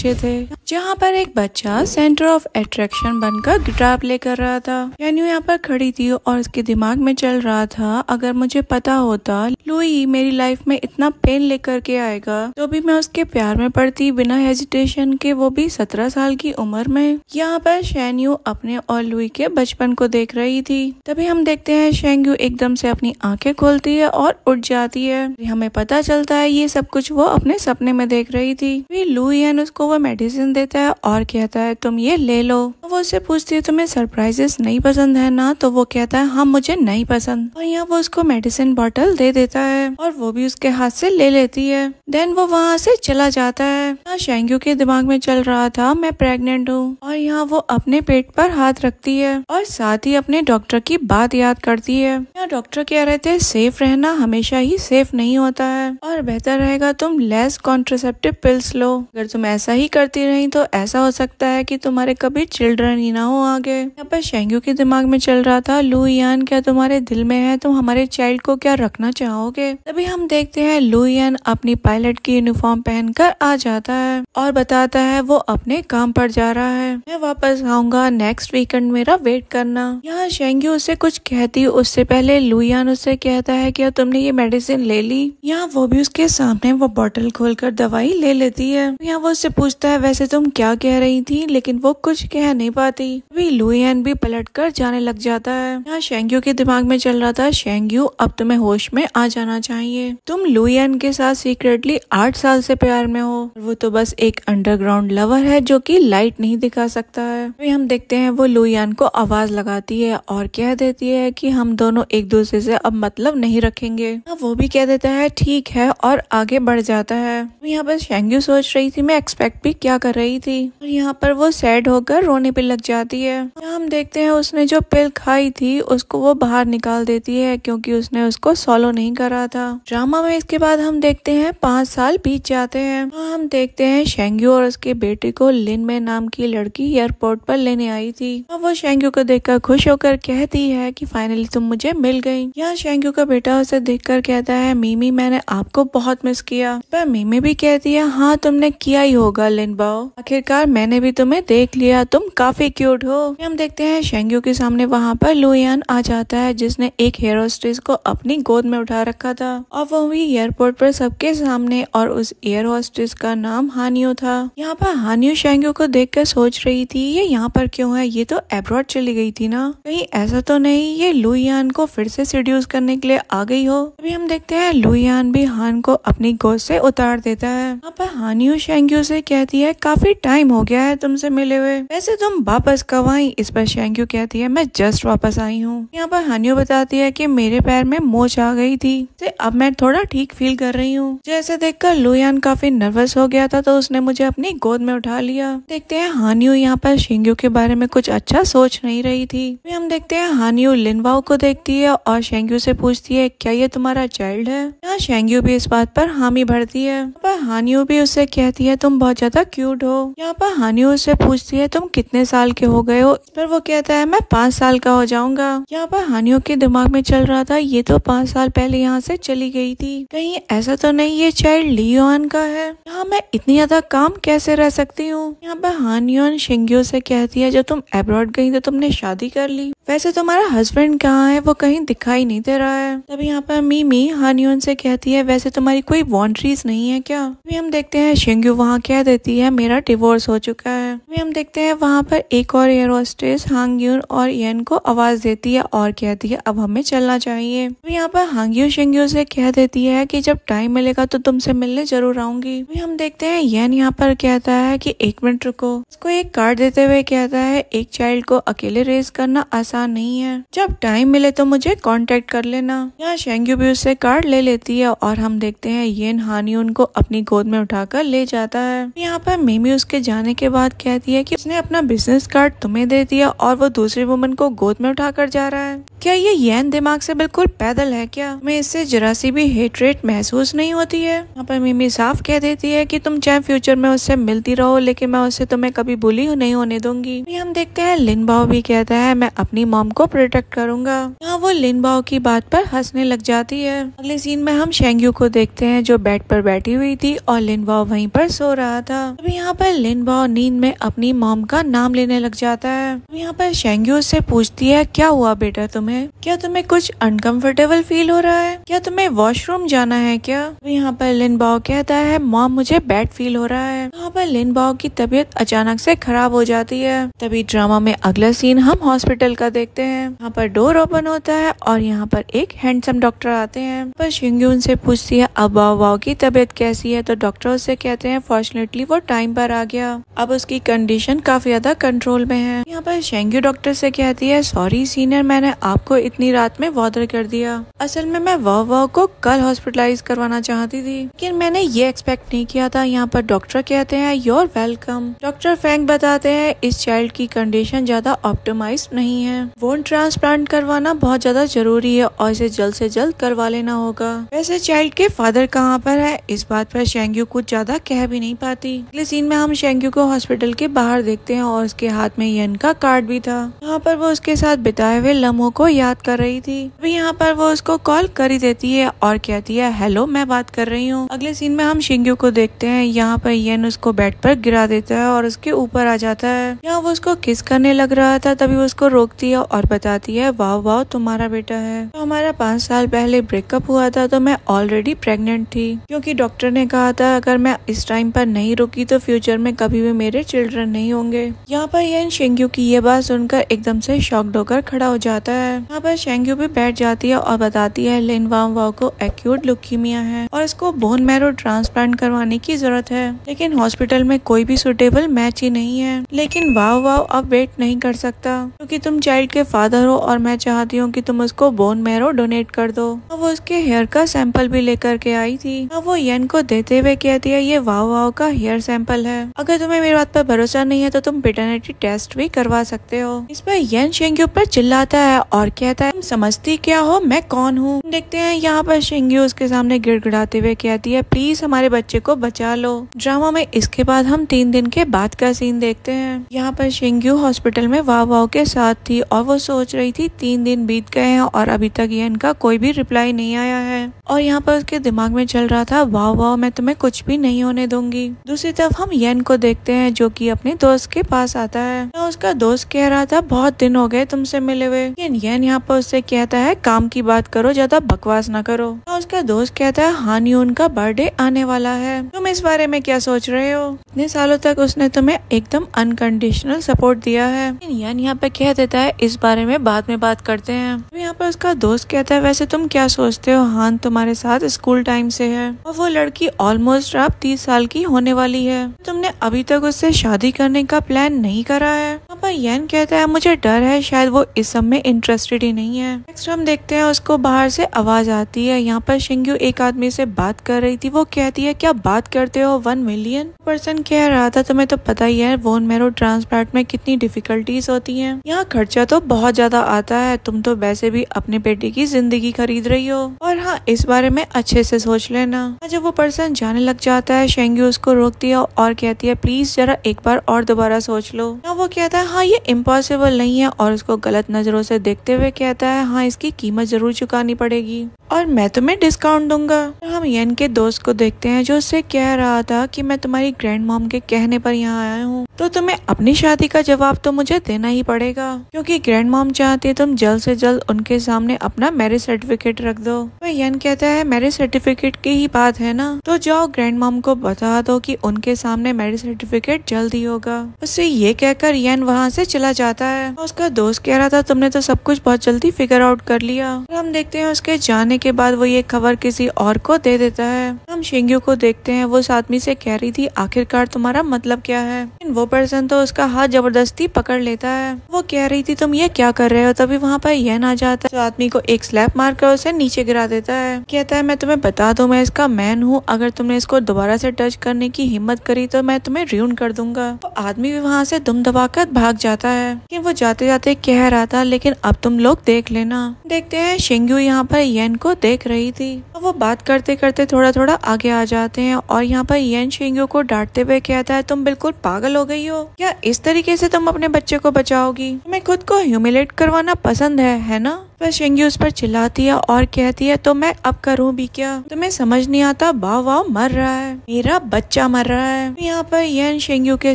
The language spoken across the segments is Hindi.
बच्चे थे, जहाँ पर एक बच्चा सेंटर ऑफ अट्रैक्शन बनकर गिटार प्ले कर रहा था। शैन्यू यहाँ पर खड़ी थी और उसके दिमाग में चल रहा था, अगर मुझे पता होता लुई मेरी लाइफ में इतना पेन लेकर के आएगा तो भी मैं उसके प्यार में पड़ती बिना हेजिटेशन के, वो भी 17 साल की उम्र में। यहाँ पर शैन्यू अपने और लुई के बचपन को देख रही थी। तभी हम देखते हैं शैन्यू एकदम से अपनी आंखें खोलती है और उठ जाती है। हमें पता चलता है ये सब कुछ वो अपने सपने में देख रही थी। फिर लुईयन उसको वो मेडिसिन देता है और कहता है तुम ये ले लो। वो उससे पूछती है तुम्हें सरप्राइजेस नहीं पसंद है ना, तो वो कहता है हाँ मुझे नहीं पसंद, और यहाँ वो उसको मेडिसिन बॉटल दे देता है और वो भी उसके हाथ से ले लेती है। देन वो वहाँ से चला जाता है। यहाँ शैन्यू के दिमाग में चल रहा था मैं प्रेग्नेंट हूँ, और यहाँ वो अपने पेट पर हाथ रखती है और साथ ही अपने डॉक्टर की बात याद करती है। यहाँ डॉक्टर कह रहे थे सेफ रहना हमेशा ही सेफ नहीं होता है और बेहतर रहेगा तुम लेस कॉन्ट्रासेप्टिव पिल्स लो। अगर तुम ऐसा ही करती रही तो ऐसा हो सकता है कि तुम्हारे कभी चिल्ड्रन ही ना हो आगे। यहाँ पर शैन्यू के दिमाग में चल रहा था लुईयन क्या तुम्हारे दिल में है, तुम हमारे चाइल्ड को क्या रखना चाहोगे। तभी हम देखते हैं लुईयन अपनी पायलट की यूनिफॉर्म पहनकर आ जाता है और बताता है वो अपने काम पर जा रहा है, मैं वापस आऊंगा नेक्स्ट वीकेंड, मेरा वेट करना। यहाँ शैन्यू उससे कुछ कहती उससे पहले लुईयन उससे कहता है क्या तुमने ये मेडिसिन ले ली। यहाँ वो भी उसके सामने वो बोतल खोलकर दवाई ले लेती है। यहाँ वो उससे पूछता है वैसे तुम क्या कह रही थी, लेकिन वो कुछ कह नहीं पाती। अभी लुईयन भी पलटकर जाने लग जाता है। यहाँ शैन्यू के दिमाग में चल रहा था शैन्यू अब तुम्हें होश में आ जाना चाहिए, तुम लुईयन के साथ सीक्रेटली 8 साल से प्यार में हो, वो तो बस एक अंडरग्राउंड लवर है जो कि लाइट नहीं दिखा सकता है। अभी हम देखते हैं वो लुईयन को आवाज लगाती है और कह देती है कि हम दोनों एक दूसरे से अब मतलब नहीं रखेंगे। वो भी कह देता है ठीक है और आगे बढ़ जाता है। यहाँ पर शैन्यू सोच रही थी मैं एक्सपेक्ट भी क्या कर रही थी, और यहाँ पर वो सैड होकर रोने पे लग जाती है। यहाँ हम देखते हैं उसने जो पिल खाई थी उसको वो बाहर निकाल देती है क्योंकि उसने उसको सॉलो नहीं करा था। ड्रामा में इसके बाद हम देखते हैं 5 साल बीत जाते हैं। हम देखते हैं शैन्यू और उसके बेटे को लिन में नाम की लड़की एयरपोर्ट पर लेने आई थी और वो शैन्यू को देखकर खुश होकर कहती है कि फाइनली तुम मुझे मिल गई। यहाँ शैन्यू का बेटा उसे देखकर कहता है मिमी मैंने आपको बहुत मिस किया, पर मिमी भी कहती है हाँ तुमने किया ही होगा लिन बाओ, आखिरकार मैंने भी तुम्हें देख लिया, तुम काफी क्यूट हो। हम देखते हैं शैन्यू के सामने वहाँ पर लुईयन आ जाता है जिसने एक हेयर होस्टेस को अपनी गोद में उठा रखा था और वो भी एयरपोर्ट पर सबके सामने, और उस एयर होस्टेस का नाम हानियो था। यहाँ पर हानियो शैन्यू को देखकर सोच रही थी ये यहाँ पर क्यों है, ये तो अब्रॉड चली गई थी ना, कहीं ऐसा तो नहीं ये लुईयन को फिर से सीड्यूस करने के लिए आ गई हो। अभी हम देखते हैं लुईयन भी हान को अपनी गोद से उतार देता है। यहाँ पर हानियो शैन्यू से कहती है काफी टाइम हो गया है तुमसे मिले हुए, वैसे तुम वापस कब आई। इस पर शैन्यू कहती है मैं जस्ट वापस आई हूँ। यहाँ पर हानियो बताती है कि मेरे पैर में मोच आ गई थी, अब मैं थोड़ा ठीक फील कर रही हूँ। जैसे देखकर लुईयन काफी नर्वस हो गया था तो उसने मुझे अपनी गोद में उठा लिया। देखते हैं हानियो यहाँ पर शैन्यू के बारे में कुछ अच्छा सोच नहीं रही थी। हम देखते हैं हानियो लिनवाओ को देखती है और शैन्यू से पूछती है क्या ये तुम्हारा चाइल्ड है। यहाँ शैन्यू भी इस बात पर हामी भरती है, पर हानियो भी उससे कहती है तुम बहुत ज्यादा क्यूट हो। यहाँ पर हानियो उससे पूछती है तुम कितने साल के हो गए हो, पर वो कहता है मैं 5 साल का हो जाऊंगा। यहाँ पर हानियो के दिमाग में चल रहा था ये तो 5 साल पहले यहाँ से चली गई थी, कहीं ऐसा तो नहीं ये चाइल्ड लियोन का है, यहाँ मैं इतनी ज्यादा काम कैसे रह सकती हूँ। यहाँ पर हानियो शिंग्यो से कहती है जब तुम अब्रॉड गई तो तुमने शादी कर ली, वैसे तुम्हारा हस्बैंड कहाँ है, वो कहीं दिखाई नहीं दे रहा है। तभी यहाँ पर मीमी हानियोन से कहती है वैसे तुम्हारी कोई बाउंड्रीज नहीं है क्या। अभी हम देखते हैं शिंग्यू वहाँ कह देती है मेरा डिवोर्स हो चुका है। अभी हम देखते हैं वहाँ पर एक और एयर होस्टेस हांगयून और येन को आवाज देती है और कहती है अब हमें चलना चाहिए। अभी यहाँ पर हांगयू शिंग्यू से कह देती है कि जब टाइम मिलेगा तो तुमसे मिलने जरूर आऊंगी। अभी हम देखते हैं येन यहाँ पर कहता है कि 1 मिनट रुको, उसको एक कार्ड देते हुए कहता है एक चाइल्ड को अकेले रेज करना आसान नहीं है, जब टाइम मिले तो मुझे कांटेक्ट कर लेना। यहाँ शेंग्यू भी उससे कार्ड ले लेती है और हम देखते हैं येन हानियून को अपनी गोद में उठाकर ले जाता है। यहाँ पर मिमी उसके जाने के बाद कहती है कि उसने अपना बिजनेस कार्ड तुम्हें दे दिया और वो दूसरी वुमन को गोद में उठाकर जा रहा है। क्या ये येन दिमाग से बिल्कुल पैदल है क्या? मैं इससे जरा सी भी हेटरेट महसूस नहीं होती है। यहाँ पर मिमी साफ कह देती है कि तुम चाहे फ्यूचर में उससे मिलती रहो, लेकिन मैं उससे तुम्हें कभी बुली नहीं होने दूंगी। हम देखते हैं लिन बाओ भी कहता है मैं अपनी मॉम को प्रोटेक्ट करूंगा। यहाँ वो लिन बाओ की बात पर हंसने लग जाती है। अगले सीन में हम शेंग्यू को देखते हैं जो बेड पर बैठी हुई थी और लिन बाओ वहीं पर सो रहा था। अभी यहाँ पर लिन बाओ नींद में अपनी मॉम का नाम लेने लग जाता है। यहाँ पर शेंग्यू उससे पूछती है क्या हुआ बेटा तुम्हें? क्या तुम्हें कुछ अनकंफर्टेबल फील हो रहा है? क्या तुम्हें वॉशरूम जाना है क्या? यहाँ पर लिन बाओ कहता है मॉम मुझे बैड फील हो रहा है। यहाँ पर लिन बाओ की तबीयत अचानक से खराब हो जाती है। तभी ड्रामा में अगला सीन हम हॉस्पिटल का देखते हैं। यहाँ पर डोर ओपन होता है और यहाँ पर एक हैंडसम डॉक्टर आते हैं। पर शेंग्यू उनसे पूछती है अब बाओ की तबीयत कैसी है? तो डॉक्टर उससे कहते हैं फॉर्चुनेटली वो टाइम पर आ गया, अब उसकी कंडीशन काफी ज्यादा कंट्रोल में है। यहाँ पर शेंग्यू डॉक्टर से कहती है सॉरी सीनियर, मैंने आपको इतनी रात में बॉदर कर दिया। असल में मैं वाओ को कल हॉस्पिटलाइज करवाना चाहती थी, लेकिन मैंने ये एक्सपेक्ट नहीं किया था। यहाँ पर डॉक्टर कहते हैं योर वेलकम। डॉक्टर फ्रैंक बताते हैं इस चाइल्ड की कंडीशन ज्यादा ऑप्टिमाइज नहीं है, बोन ट्रांसप्लांट करवाना बहुत ज्यादा जरूरी है और इसे जल्द से जल्द करवा लेना होगा। वैसे चाइल्ड के फादर कहाँ पर है? इस बात पर शेंग्यू कुछ ज्यादा कह भी नहीं पाती। अगले सीन में हम शेंग्यू को हॉस्पिटल के बाहर देखते हैं और उसके हाथ में येन का कार्ड भी था। यहाँ पर वो उसके साथ बिताए हुए लम्हों को याद कर रही थी। अभी यहाँ पर वो उसको कॉल कर ही देती है और कहती है हेलो मैं बात कर रही हूँ। अगले सीन में हम शेंग्यू को देखते हैं। यहाँ पर येन उसको बेड पर गिरा देता है और उसके ऊपर आ जाता है। यहाँ वो उसको किस करने लग रहा था, तभी वो उसको रोकती है और बताती है वाओ तुम्हारा बेटा है। तो हमारा 5 साल पहले ब्रेकअप हुआ था तो मैं ऑलरेडी प्रेग्नेंट थी, क्योंकि डॉक्टर ने कहा था अगर मैं इस टाइम पर नहीं रुकी तो फ्यूचर में कभी भी मेरे चिल्ड्रन नहीं होंगे। यहाँ पर येन शेंग्यू की ये बात सुनकर एकदम से शॉक्ड होकर खड़ा हो जाता है। यहाँ पर शेंग्यू भी बैठ जाती है और बताती है लिन वाओ को एक्यूट ल्यूकीमिया है और इसको बोन मैरो ट्रांसप्लांट करवाने की जरूरत है, लेकिन हॉस्पिटल में कोई भी सुटेबल मैच ही नहीं है। लेकिन वाओ अब वेट नहीं कर सकता क्योंकि तुम चाइल्ड के फादर हो और मैं चाहती हूँ कि तुम उसको बोन मैरो डोनेट कर दो। और वो उसके हेयर का सैंपल भी लेकर के आई थी। अब वो येन को देते हुए कहती है ये वाओ का हेयर सैंपल है, अगर तुम्हें मेरी बात पर भरोसा नहीं है तो तुम पेटर्निटी टेस्ट भी करवा सकते हो। इस पर येन शेंग्यू पर चिल्लाता है और कहता है तुम समझती क्या हो मैं कौन हूँ? देखते हैं यहाँ पर शेंग्यू उसके सामने गिड़गिड़ाते हुए कहती है प्लीज हमारे बच्चे को बचा लो। ड्रामा में इसके बाद हम 3 दिन के बाद का सीन देखते हैं। यहाँ पर शेंग्यू हॉस्पिटल में वाओ के साथ थी और वो सोच रही थी 3 दिन बीत गए हैं और अभी तक येन का कोई भी रिप्लाई नहीं आया है। और यहाँ पर उसके दिमाग में चल रहा था वाओ मैं तुम्हें कुछ भी नहीं होने दूंगी। दूसरी तरफ हम येन को देखते हैं जो कि अपने दोस्त के पास आता है। तो उसका दोस्त कह रहा था बहुत दिन हो गए तुमसे मिले हुए, लेकिन येन यहाँ पर उससे कहता है काम की बात करो, ज्यादा बकवास ना करो। तो उसका दोस्त कहता है हानियून का बर्थडे आने वाला है, तुम इस बारे में क्या सोच रहे हो? इतने सालों तक उसने तुम्हें एकदम अनकंडीशनल सपोर्ट दिया है। येन यहाँ पे कह देता है इस बारे में बाद में बात करते हैं। तो यहाँ पर उसका दोस्त कहता है वैसे तुम क्या सोचते हो, हान तुम्हारे साथ स्कूल टाइम से है और वो लड़की ऑलमोस्ट अब 30 साल की होने वाली है, तुमने अभी तक उससे शादी करने का प्लान नहीं करा है। यहाँ पर येन कहता है मुझे डर है शायद वो इस सब में इंटरेस्टेड ही नहीं है। नेक्स्ट हम देखते हैं उसको बाहर से आवाज आती है। यहाँ पर शेंग्यू एक आदमी से बात कर रही थी। वो कहती है क्या बात करते हो 1 मिलियन? पर्सन कह रहा था तुम्हें तो पता ही है बोन मैरो ट्रांसप्लांट में कितनी डिफिकल्टीज होती हैं, यहाँ खर्चा तो बहुत ज्यादा आता है, तुम तो वैसे भी अपने बेटे की जिंदगी खरीद रही हो और हाँ इस बारे में अच्छे से सोच लेना। जब वो पर्सन जाने लग जाता है शेंग्यू उसको रोकती है और कहती है प्लीज जरा एक बार और दोबारा सोच लो। ना वो कहता है हाँ ये इम्पॉसिबल नहीं है और उसको गलत नजरों से देखते हुए कहता है हाँ इसकी कीमत जरूर चुकानी पड़ेगी और मैं तुम्हें डिस्काउंट दूंगा। हम येन के दोस्त को देखते हैं जो उससे कह रहा था कि मैं तुम्हारी ग्रैंड मॉम के कहने पर यहाँ आया हूँ तो तुम्हें अपनी शादी का जवाब तो मुझे देना ही पड़ेगा, क्योंकि ग्रैंड मॉम चाहती है तुम जल्द से जल्द उनके सामने अपना मैरिज सर्टिफिकेट रख दो। तो येन कहता है मैरिज सर्टिफिकेट की ही बात है ना, तो जाओ ग्रैंड मॉम को बता दो कि उनके सामने मैरिज सर्टिफिकेट जल्द ही होगा। उससे ये कहकर येन वहाँ से चला जाता है। उसका दोस्त कह रहा था तुमने तो सब कुछ बहुत जल्दी फिगर आउट कर लिया। हम देखते हैं उसके जाने के बाद वो ये खबर किसी और को दे देता है। हम शिंग्यू को देखते हैं, वो उस आदमी से कह रही थी आखिरकार तुम्हारा मतलब क्या है। वो पर्सन तो उसका हाथ जबरदस्ती पकड़ लेता है। वो कह रही थी तुम ये क्या कर रहे हो। तभी वहाँ पर येन आ जाता है, तो आदमी को एक स्लैप मारकर उसे नीचे गिरा देता है। कहता है मैं तुम्हें बता दूं, मैं इसका मैन हूँ, अगर तुमने इसको दोबारा से टच करने की हिम्मत करी तो मैं तुम्हें र्यून कर दूंगा। तो आदमी भी वहाँ से दुम दबाकर भाग जाता है। कि वो जाते जाते कह रहा था लेकिन अब तुम लोग देख लेना। देखते हैं शिंग्यू यहाँ पर येन को देख रही थी। वो बात करते करते थोड़ा थोड़ा आगे आ जाते हैं और यहाँ पर येन शिंग्यू को डांटते हुए कहता है तुम बिल्कुल पागल हो गई हो क्या, इस तरीके से तुम अपने बच्चे को बचाओगी। तुम्हें खुद को ह्यूमिलेट करवाना पसंद है ना। पर शिंग्यू उस पर चिल्लाती है और कहती है तो मैं अब करूँ भी क्या, तुम्हें समझ नहीं आता, वाव वाव मर रहा है, मेरा बच्चा मर रहा है। यहाँ पर येन शिंग्यू के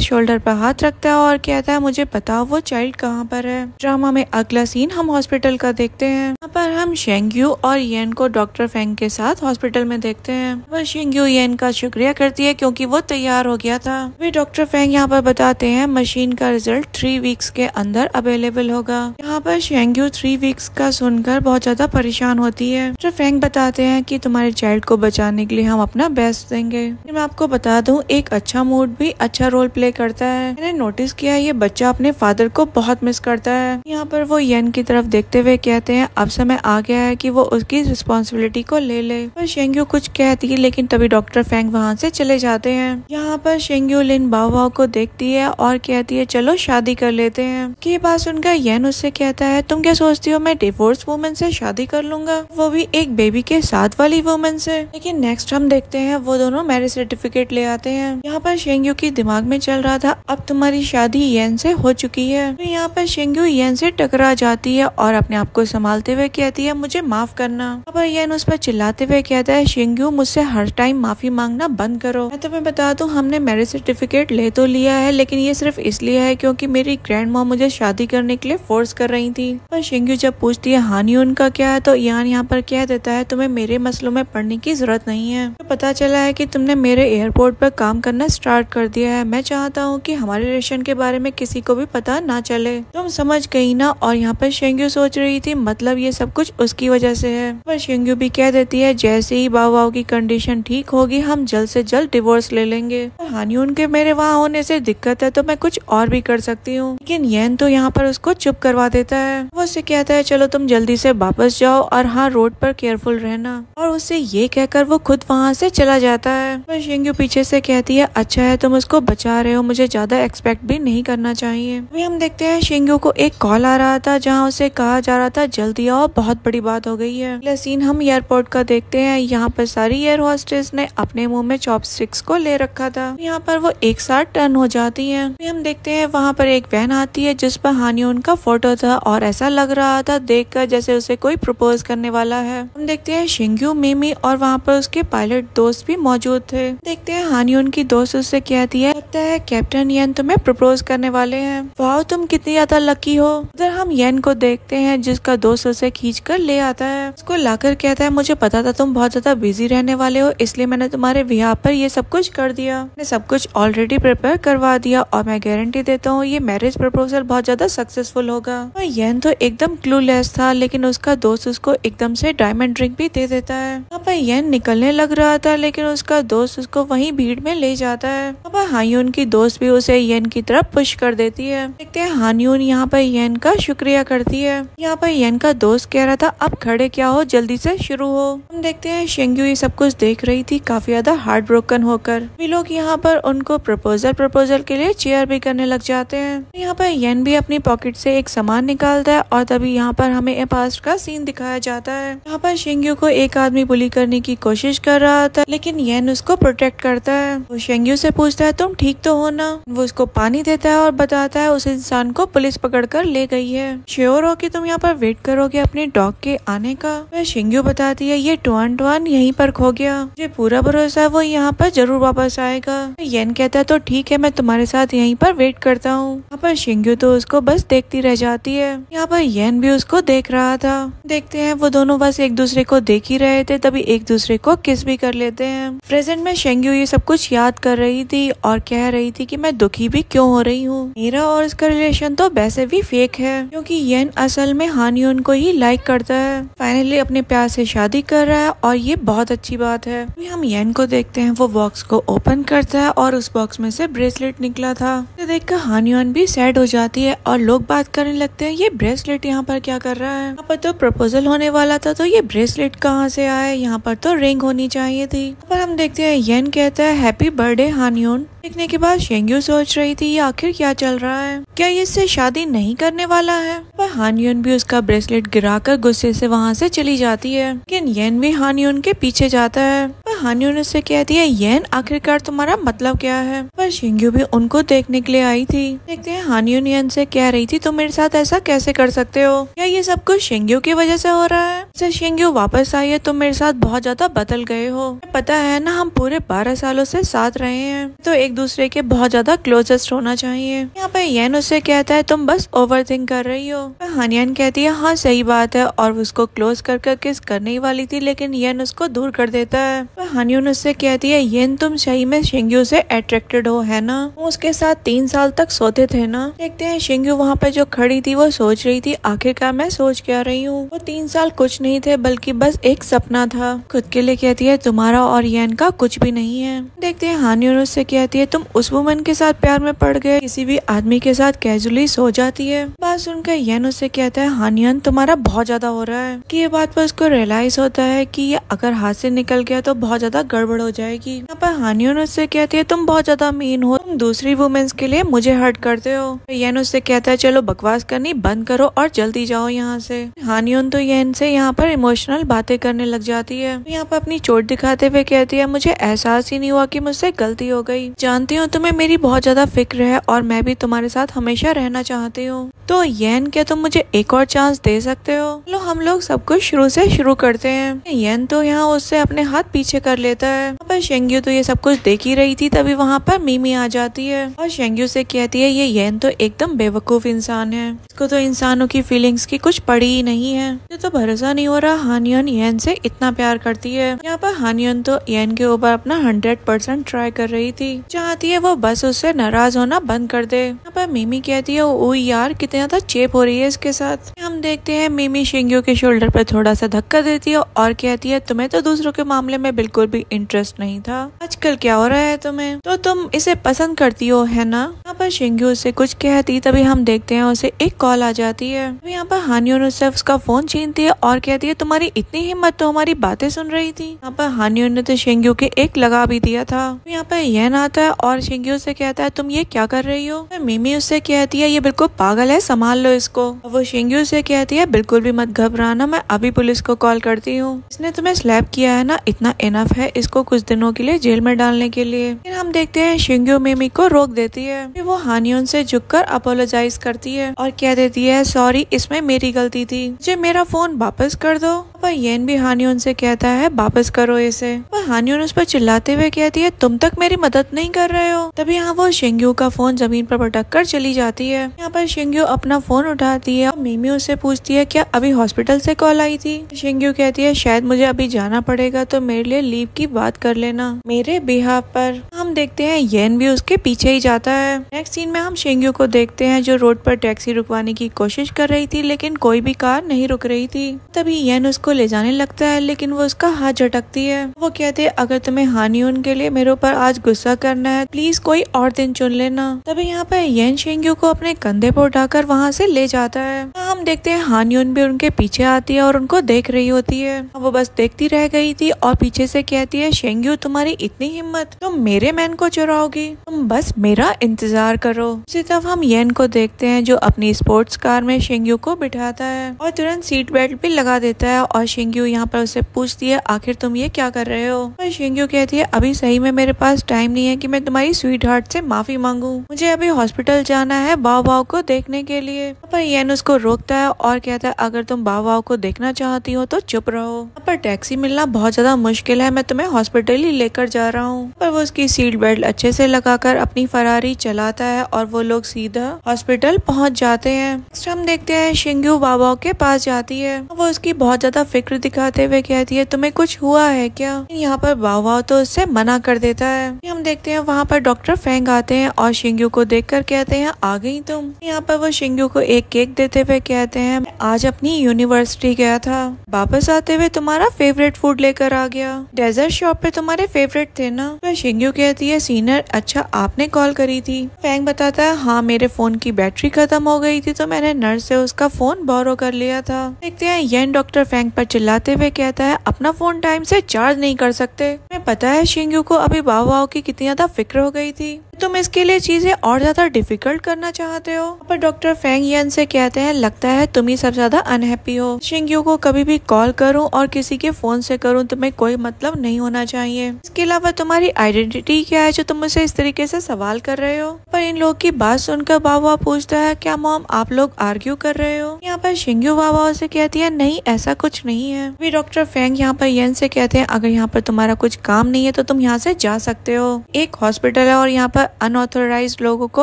शोल्डर पर हाथ रखता है और कहता है मुझे बताओ वो चाइल्ड कहाँ पर है। ड्रामा में अगला सीन हम हॉस्पिटल का देखते हैं। यहाँ पर हम शिंग्यू और येन को डॉक्टर फेंग के साथ हॉस्पिटल में देखते हैं। वह शिंग्यू येन का शुक्रिया करती है क्योंकि वो तैयार हो गया था। वे डॉक्टर फेंग यहाँ पर बताते हैं मशीन का रिजल्ट 3 वीक्स के अंदर अवेलेबल होगा। यहाँ पर शिंग्यू 3 वीक्स का सुनकर बहुत ज्यादा परेशान होती है। डॉक्टर फेंग बताते हैं कि तुम्हारे चाइल्ड को बचाने के लिए हम अपना बेस्ट देंगे। मैं आपको बता दूं एक अच्छा मूड भी अच्छा रोल प्ले करता है। मैंने नोटिस किया ये बच्चा अपने फादर को बहुत मिस करता है। यहाँ पर वो येन की तरफ देखते हुए कहते हैं अब समय आ गया है कि वो उसकी रिस्पॉन्सिबिलिटी को ले ले। पर शिंग्यू कुछ कहती है लेकिन तभी डॉक्टर फेंग वहाँ से चले जाते हैं। यहाँ पर शिंग्यू लिन बाओ बाओ को देखती है और कहती है चलो शादी कर लेते हैं। ये बात सुनकर येन उससे कहता है तुम क्या सोचती हो मैं डिवोर्स वुमन से शादी कर लूंगा, वो भी एक बेबी के साथ वाली वुमन से। लेकिन नेक्स्ट हम देखते हैं वो दोनों मैरिज सर्टिफिकेट ले आते हैं। यहाँ पर शिंग्यू की दिमाग में चल रहा था अब तुम्हारी शादी येन से हो चुकी है। तो यहाँ पर शिंग्यू येन से टकरा जाती है और अपने आप को संभालते हुए कहती है मुझे माफ करना। यहाँ पर येन उस पर चिल्लाते हुए कहता है शिंग्यू मुझसे हर टाइम माफी मांगना बंद करो। मैं तुम्हें बता दूं हमने मैरिज सर्टिफिकेट ले तो लिया है लेकिन ये सिर्फ इसलिए है क्योंकि मेरी ग्रैंड मॉम मुझे शादी करने के लिए फोर्स कर रही थी। पर शिंग्यू जब पूछती है हानि उनका क्या है तो यान यहाँ पर कह देता है तुम्हें मेरे मसलों में पड़ने की जरूरत नहीं है। तो पता चला है कि तुमने मेरे एयरपोर्ट पर काम करना स्टार्ट कर दिया है। मैं चाहता हूँ कि हमारे रिलेशन के बारे में किसी को भी पता ना चले। तुम समझ गई ना। और यहाँ पर शिंग्यू सोच रही थी मतलब ये सब कुछ उसकी वजह से है। पर शिंग्यू भी कह देती है जैसे ही बाओ बाओ की कंडीशन ठीक होगी हम जल्द से जल्द डिवोर्स ले लेंगे। हानियून के मेरे वहाँ होने से दिक्कत है तो मैं कुछ और भी कर सकती हूँ। लेकिन येन तो यहाँ पर उसको चुप करवा देता है। वो उससे कहता है चलो तुम जल्दी से वापस जाओ और हाँ रोड पर केयरफुल रहना। और उससे ये कहकर वो खुद वहाँ से चला जाता है। पर शिंग्यू पीछे से कहती है अच्छा है तुम उसको बचा रहे हो, मुझे ज्यादा एक्सपेक्ट भी नहीं करना चाहिए। अभी हम देखते हैं शिंग्यू को एक कॉल आ रहा था जहाँ उसे कहा जा रहा था जल्दी आओ बहुत बड़ी बात हो गई है। अगला सीन हम एयरपोर्ट का देखते हैं। यहाँ पर सारी एयर होस्टेस ने अपने मुंह में चॉपस्टिक्स को ले रखा था। यहाँ पर वो एक साथ टर्न हो जाती है। अभी हम देखते हैं वहाँ पर एक वैन आती है जिस पर हानियोन का फोटो था और ऐसा लग रहा था देखकर जैसे उसे कोई प्रपोज करने वाला है। हम देखते हैं शिंग्यू, मिमी और वहाँ पर उसके पायलट दोस्त भी मौजूद थे। देखते हैं हानियोन की दोस्त उससे कहती है लगता है कैप्टन येन तुम्हें प्रपोज करने वाले हैं। वाह तुम कितनी ज्यादा लकी हो। उधर हम येन को देखते हैं जिसका दोस्त उसे खींच कर ले आता है। उसको लाकर कहता है मुझे पता था तुम बहुत ज्यादा बिजी रहने वाले हो इसलिए मैंने तुम्हारे ब्याह पर ये सब कुछ कर दिया। मैंने सब कुछ ऑलरेडी प्रिपेयर करवा दिया और मैं गारंटी देता हूँ ये मैरिज प्रपोजल बहुत ज्यादा सक्सेसफुल होगा। और येन तो एकदम क्लूलेस था लेकिन उसका दोस्त उसको एकदम से डायमंड ड्रिंक भी दे देता है। यहाँ पर येन निकलने लग रहा था लेकिन उसका दोस्त उसको वहीं भीड़ में ले जाता है। यहाँ पर हानियून की दोस्त भी उसे येन की तरफ पुश कर देती है। देखते हैं हानियून यहाँ पर येन का शुक्रिया करती है। यहाँ पर येन का दोस्त कह रहा था अब खड़े क्या हो जल्दी से शुरू हो। हम देखते हैं शिंग्यू ये सब कुछ देख रही थी काफी ज्यादा हार्ट ब्रोकन होकर। वे लोग यहाँ पर उनको प्रपोजल के लिए चेयर भी करने लग जाते हैं। यहाँ पर येन भी अपनी पॉकेट से एक सामान निकालता है और तभी यहाँ पर हमें पास्ट का सीन दिखाया जाता है। यहाँ पर शिंग्यू को एक आदमी बुली करने की कोशिश कर रहा था लेकिन येन उसको प्रोटेक्ट करता है। वो शिंग्यू से पूछता है तुम ठीक तो हो ना। वो उसको पानी देता है और बताता है उस इंसान को पुलिस पकड़कर ले गई है। श्योर हो कि तुम यहाँ पर वेट करोगे अपने डॉग के आने का। वह शिंग्यू बताती है ये टुआन टुआन यहीं पर खो गया, मुझे पूरा भरोसा है वो यहाँ पर जरूर वापस आएगा। येन कहता है तो ठीक है मैं तुम्हारे साथ यहीं पर वेट करता हूँ। यहाँ पर शिंग्यू तो उसको बस देखती रह जाती है। यहाँ पर येन भी उसको देख रहा था। देखते हैं वो दोनों बस एक दूसरे को देख ही रहे थे, तभी एक दूसरे को किस भी कर लेते हैं। प्रेजेंट में शेंग्यू ये सब कुछ याद कर रही थी और कह रही थी कि मैं दुखी भी क्यों हो रही हूँ। मेरा और इसका रिलेशन तो वैसे भी फेक है, क्योंकि येन असल में हान यून को ही लाइक करता है। फाइनली अपने प्यार से शादी कर रहा है और ये बहुत अच्छी बात है। हम येन को देखते हैं, वो बॉक्स को ओपन करता है और उस बॉक्स में से ब्रेसलेट निकला था। ये देखकर हान यून भी सैड हो जाती है और लोग बात करने लगते हैं, ये ब्रेसलेट यहाँ पर क्या कर रहा है? यहाँ पर तो प्रपोजल होने वाला था, तो ये ब्रेसलेट कहाँ से आया? यहाँ पर तो रिंग होनी चाहिए थी। पर हम देखते हैं येन कहता है हैप्पी बर्थडे हान यून। देखने के बाद शेंग्यू सोच रही थी ये आखिर क्या चल रहा है, क्या ये इससे शादी नहीं करने वाला है? पर हान यून भी उसका ब्रेसलेट गिराकर गुस्से से वहाँ से चली जाती है, लेकिन येन भी हान यून के पीछे जाता है। पर हान यून उससे कहती है येन आखिरकार तुम्हारा मतलब क्या है? पर शेंग्यू भी उनको देखने के लिए आई थी। देखते हैं हान यून येन से कह रही थी तुम मेरे साथ ऐसा कैसे कर सकते हो? क्या ये सब कुछ शेंग्यू की वजह से हो रहा है? जब शेंग्यू वापस आई है तुम मेरे साथ बहुत ज्यादा बदल गए हो। पता है ना हम पूरे 12 सालों से साथ रहे हैं, तो एक दूसरे के बहुत ज्यादा क्लोजेस्ट होना चाहिए। यहाँ पे येन उससे कहता है तुम बस ओवर थिंक कर रही हो। हान यून कहती है हाँ सही बात है, और उसको क्लोज कर किस करने ही वाली थी, लेकिन येन उसको दूर कर देता है। हान यून उससे कहती है येन तुम सही में शेंग्यू से अट्रैक्टेड हो है ना? वो उसके साथ 3 साल तक सोते थे ना? देखते हैं शेंग्यू वहाँ पे जो खड़ी थी वो सोच रही थी आखिरकार मैं सोच क्या रही हूँ। वो 3 साल कुछ नहीं थे, बल्कि बस एक सपना था। खुद के लिए कहती है तुम्हारा और येन का कुछ भी नहीं है। देखते हैं हान यून उससे कहती है तुम उस वुमन के साथ प्यार में पड़ गए, किसी भी आदमी के साथ कैजुअली सो जाती है। बात सुनकर येन उससे कहता है हान यून तुम्हारा बहुत ज्यादा हो रहा है। कि ये बात पर उसको रियलाइज होता है कि ये अगर हाथ से निकल गया तो बहुत ज्यादा गड़बड़ हो जाएगी। यहाँ पर हान यून उससे कहती है तुम बहुत ज्यादा मीन हो, तुम दूसरी वुमेन्स के लिए मुझे हर्ट करते हो। येन उससे कहता है चलो बकवास करनी बंद करो और जल्दी जाओ यहाँ से। हान यून तो येन से यहाँ पर इमोशनल बातें करने लग जाती है। यहाँ पर अपनी चोट दिखाते हुए कहती है मुझे एहसास ही नहीं हुआ कि मुझसे गलती हो गई। जानती हूँ तुम्हें मेरी बहुत ज्यादा फिक्र है और मैं भी तुम्हारे साथ हमेशा रहना चाहती हूँ, तो येन क्या तुम मुझे एक और चांस दे सकते हो? लो हम लोग सब कुछ शुरू से शुरू करते हैं। येन तो यहाँ उससे अपने हाथ पीछे कर लेता है। पर शेंग्यू तो ये सब कुछ देख ही रही थी, तभी वहाँ पर मीमी आ जाती है और शेंग्यू से कहती है ये येन तो एकदम बेवकूफ इंसान है, इसको तो इंसानों की फीलिंग्स की कुछ पड़ी ही नहीं है। मुझे तो भरोसा नहीं हो रहा हान यून येन से इतना प्यार करती है। यहाँ पर हान यून तो येन के ऊपर अपना 100% ट्राई कर रही थी, चाहती है वो बस उससे नाराज होना बंद कर दे। यहाँ पर मीमी कहती है ओ यार कितने ज्यादा चेप हो रही है इसके साथ। हम देखते हैं मीमी शेंग्यू के शोल्डर पर थोड़ा सा धक्का देती है और कहती है तुम्हें तो दूसरों के मामले में बिल्कुल भी इंटरेस्ट नहीं था, आजकल क्या हो रहा है तुम्हें? तो तुम इसे पसंद करती हो है ना? यहाँ पर शेंग्यू उससे कुछ कहती, तभी हम देखते हैं उसे एक कॉल आ जाती है। यहाँ पर हान यून उससे उसका फोन छीनती है और कहती है तुम्हारी इतनी हिम्मत तो हमारी बातें सुन रही थी। यहाँ पर हान यून ने तो शेंग्यू के एक लगा भी दिया था। यहाँ पर येन आता है और शेंग्यू से कहता है तुम ये क्या कर रही हो? मीमी उससे कहती है ये बिल्कुल पागल है, संभाल लो इसको। वो शेंग्यू से कहती है बिल्कुल भी मत घबराना, मैं अभी पुलिस को कॉल करती हूँ। इसने तुम्हें स्लैप किया है ना, इतना इनफ है, इसको कुछ दिनों के लिए जेल में डालने के लिए। फिर हम देखते हैं शेंग्यू मीमी को रोक देती है। फिर वो हान यून से झुककर अपोलोजाइज करती है और कह देती है सॉरी इसमें मेरी गलती थी, मुझे मेरा फोन वापस कर दो। पर येन भी हान यून से कहता है वापस करो इसे। पर हान यून उस पर चिल्लाते हुए कहती है तुम तक मेरी मदद नहीं कर रहे हो। तभी यहाँ वो शेंग्यू का फोन जमीन पर पटक कर चली जाती है। यहाँ पर शेंग्यू अपना फोन उठाती है और मीमी उससे पूछती है क्या अभी हॉस्पिटल से कॉल आई थी? शेंग्यू कहती है शायद मुझे अभी जाना पड़ेगा, तो मेरे लिए लीव की बात कर लेना मेरे बिहाफ पर। हम देखते हैं येन भी उसके पीछे ही जाता है। नेक्स्ट सीन में हम शेंग्यू को देखते हैं जो रोड पर टैक्सी रुकवाने की कोशिश कर रही थी, लेकिन कोई भी कार नहीं रुक रही थी। तभी येन उसको ले जाने लगता है, लेकिन वो उसका हाथ झटकती है। वो कहते हैं अगर तुम्हें हान यून के लिए मेरे ऊपर आज गुस्सा करना है प्लीज कोई और दिन चुन लेना। तभी यहाँ पे येन शेंग्यू को अपने कंधे पर उठाकर वहाँ से ले जाता है। हम देखते हैं हान यून भी उनके पीछे आती है और उनको देख रही होती है। वो बस देखती रह गई थी और पीछे से कहती है शेंग्यू तुम्हारी इतनी हिम्मत, तुम मेरे मैन को चुराओगी, तुम बस मेरा इंतजार करो। उसी तरफ हम येन को देखते हैं जो अपनी स्पोर्ट्स कार में शेंग्यू को बिठाता है और तुरंत सीट बेल्ट भी लगा देता है। और शेंग्यू यहाँ पर उससे पूछती है आखिर तुम ये क्या कर रहे हो? और शेंग्यू कहती है अभी सही में मेरे पास टाइम नहीं है कि मैं तुम्हारी स्वीट हार्ट से माफी मांगू, मुझे अभी हॉस्पिटल जाना है बाव बाव को देखने के लिए। पर येन उसको रोकता है और कहता है अगर तुम बाव बाव को देखना चाहती हो तो चुप रहो, पर टैक्सी मिलना बहुत ज्यादा मुश्किल है, मैं तुम्हें हॉस्पिटल ही लेकर जा रहा हूँ। पर वो उसकी सीट सीट बेल्ट अच्छे से लगाकर अपनी फरारी चलाता है और वो लोग सीधा हॉस्पिटल पहुंच जाते हैं। नेक्स्ट हम देखते हैं शिंग्यू बाबाओ के पास जाती है। वो उसकी बहुत ज्यादा फिक्र दिखाते हुए कहती है तुम्हें कुछ हुआ है क्या। यहाँ पर बाबाओ तो उससे मना कर देता है। हम देखते हैं वहाँ पर डॉक्टर फेंग आते हैं और शिंग्यू को देखकर कहते हैं आ गई तुम। यहाँ पर वो शिंग्यू को एक केक देते हुए कहते हैं आज अपनी यूनिवर्सिटी गया था, वापस आते हुए तुम्हारा फेवरेट फूड लेकर आ गया। डेजर्ट शॉप पे तुम्हारे फेवरेट थे ना। तो शिंग्यू कहती है सीनियर अच्छा आपने कॉल करी थी। फेंग बताता है हाँ मेरे फोन की बैटरी खत्म हो गई थी तो मैंने नर्स से उसका फोन बोरो कर लिया था। देखते हैं येन डॉक्टर फेंग पर चिल्लाते हुए कहता है अपना फोन टाइम से चार्ज नहीं कर सकते। मैं पता है शिंग्यू को अभी बाओ की कितनी ज्यादा फिक्र हो गई थी, तुम इसके लिए चीजें और ज्यादा डिफिकल्ट करना चाहते हो। पर डॉक्टर फेंग येन से कहते हैं लगता है तुम ही सबसे ज्यादा अनहैप्पी हो। शिंग्यू को कभी भी कॉल करूं और किसी के फोन से करूं तुम्हें कोई मतलब नहीं होना चाहिए। इसके अलावा तुम्हारी आइडेंटिटी क्या है जो तुम मुझसे इस तरीके से सवाल कर रहे हो। पर इन लोग की बात सुनकर बाबा पूछता है क्या मॉम आप लोग आर्ग्यू कर रहे हो। यहाँ पर शिंग्यू बाबा से कहती है नहीं ऐसा कुछ नहीं है। अभी डॉक्टर फेंग यहाँ पर येन से कहते हैं अगर यहाँ पर तुम्हारा कुछ काम नहीं है तो तुम यहाँ से जा सकते हो। एक हॉस्पिटल है और यहाँ पर अनऑथोराइज्ड लोगों को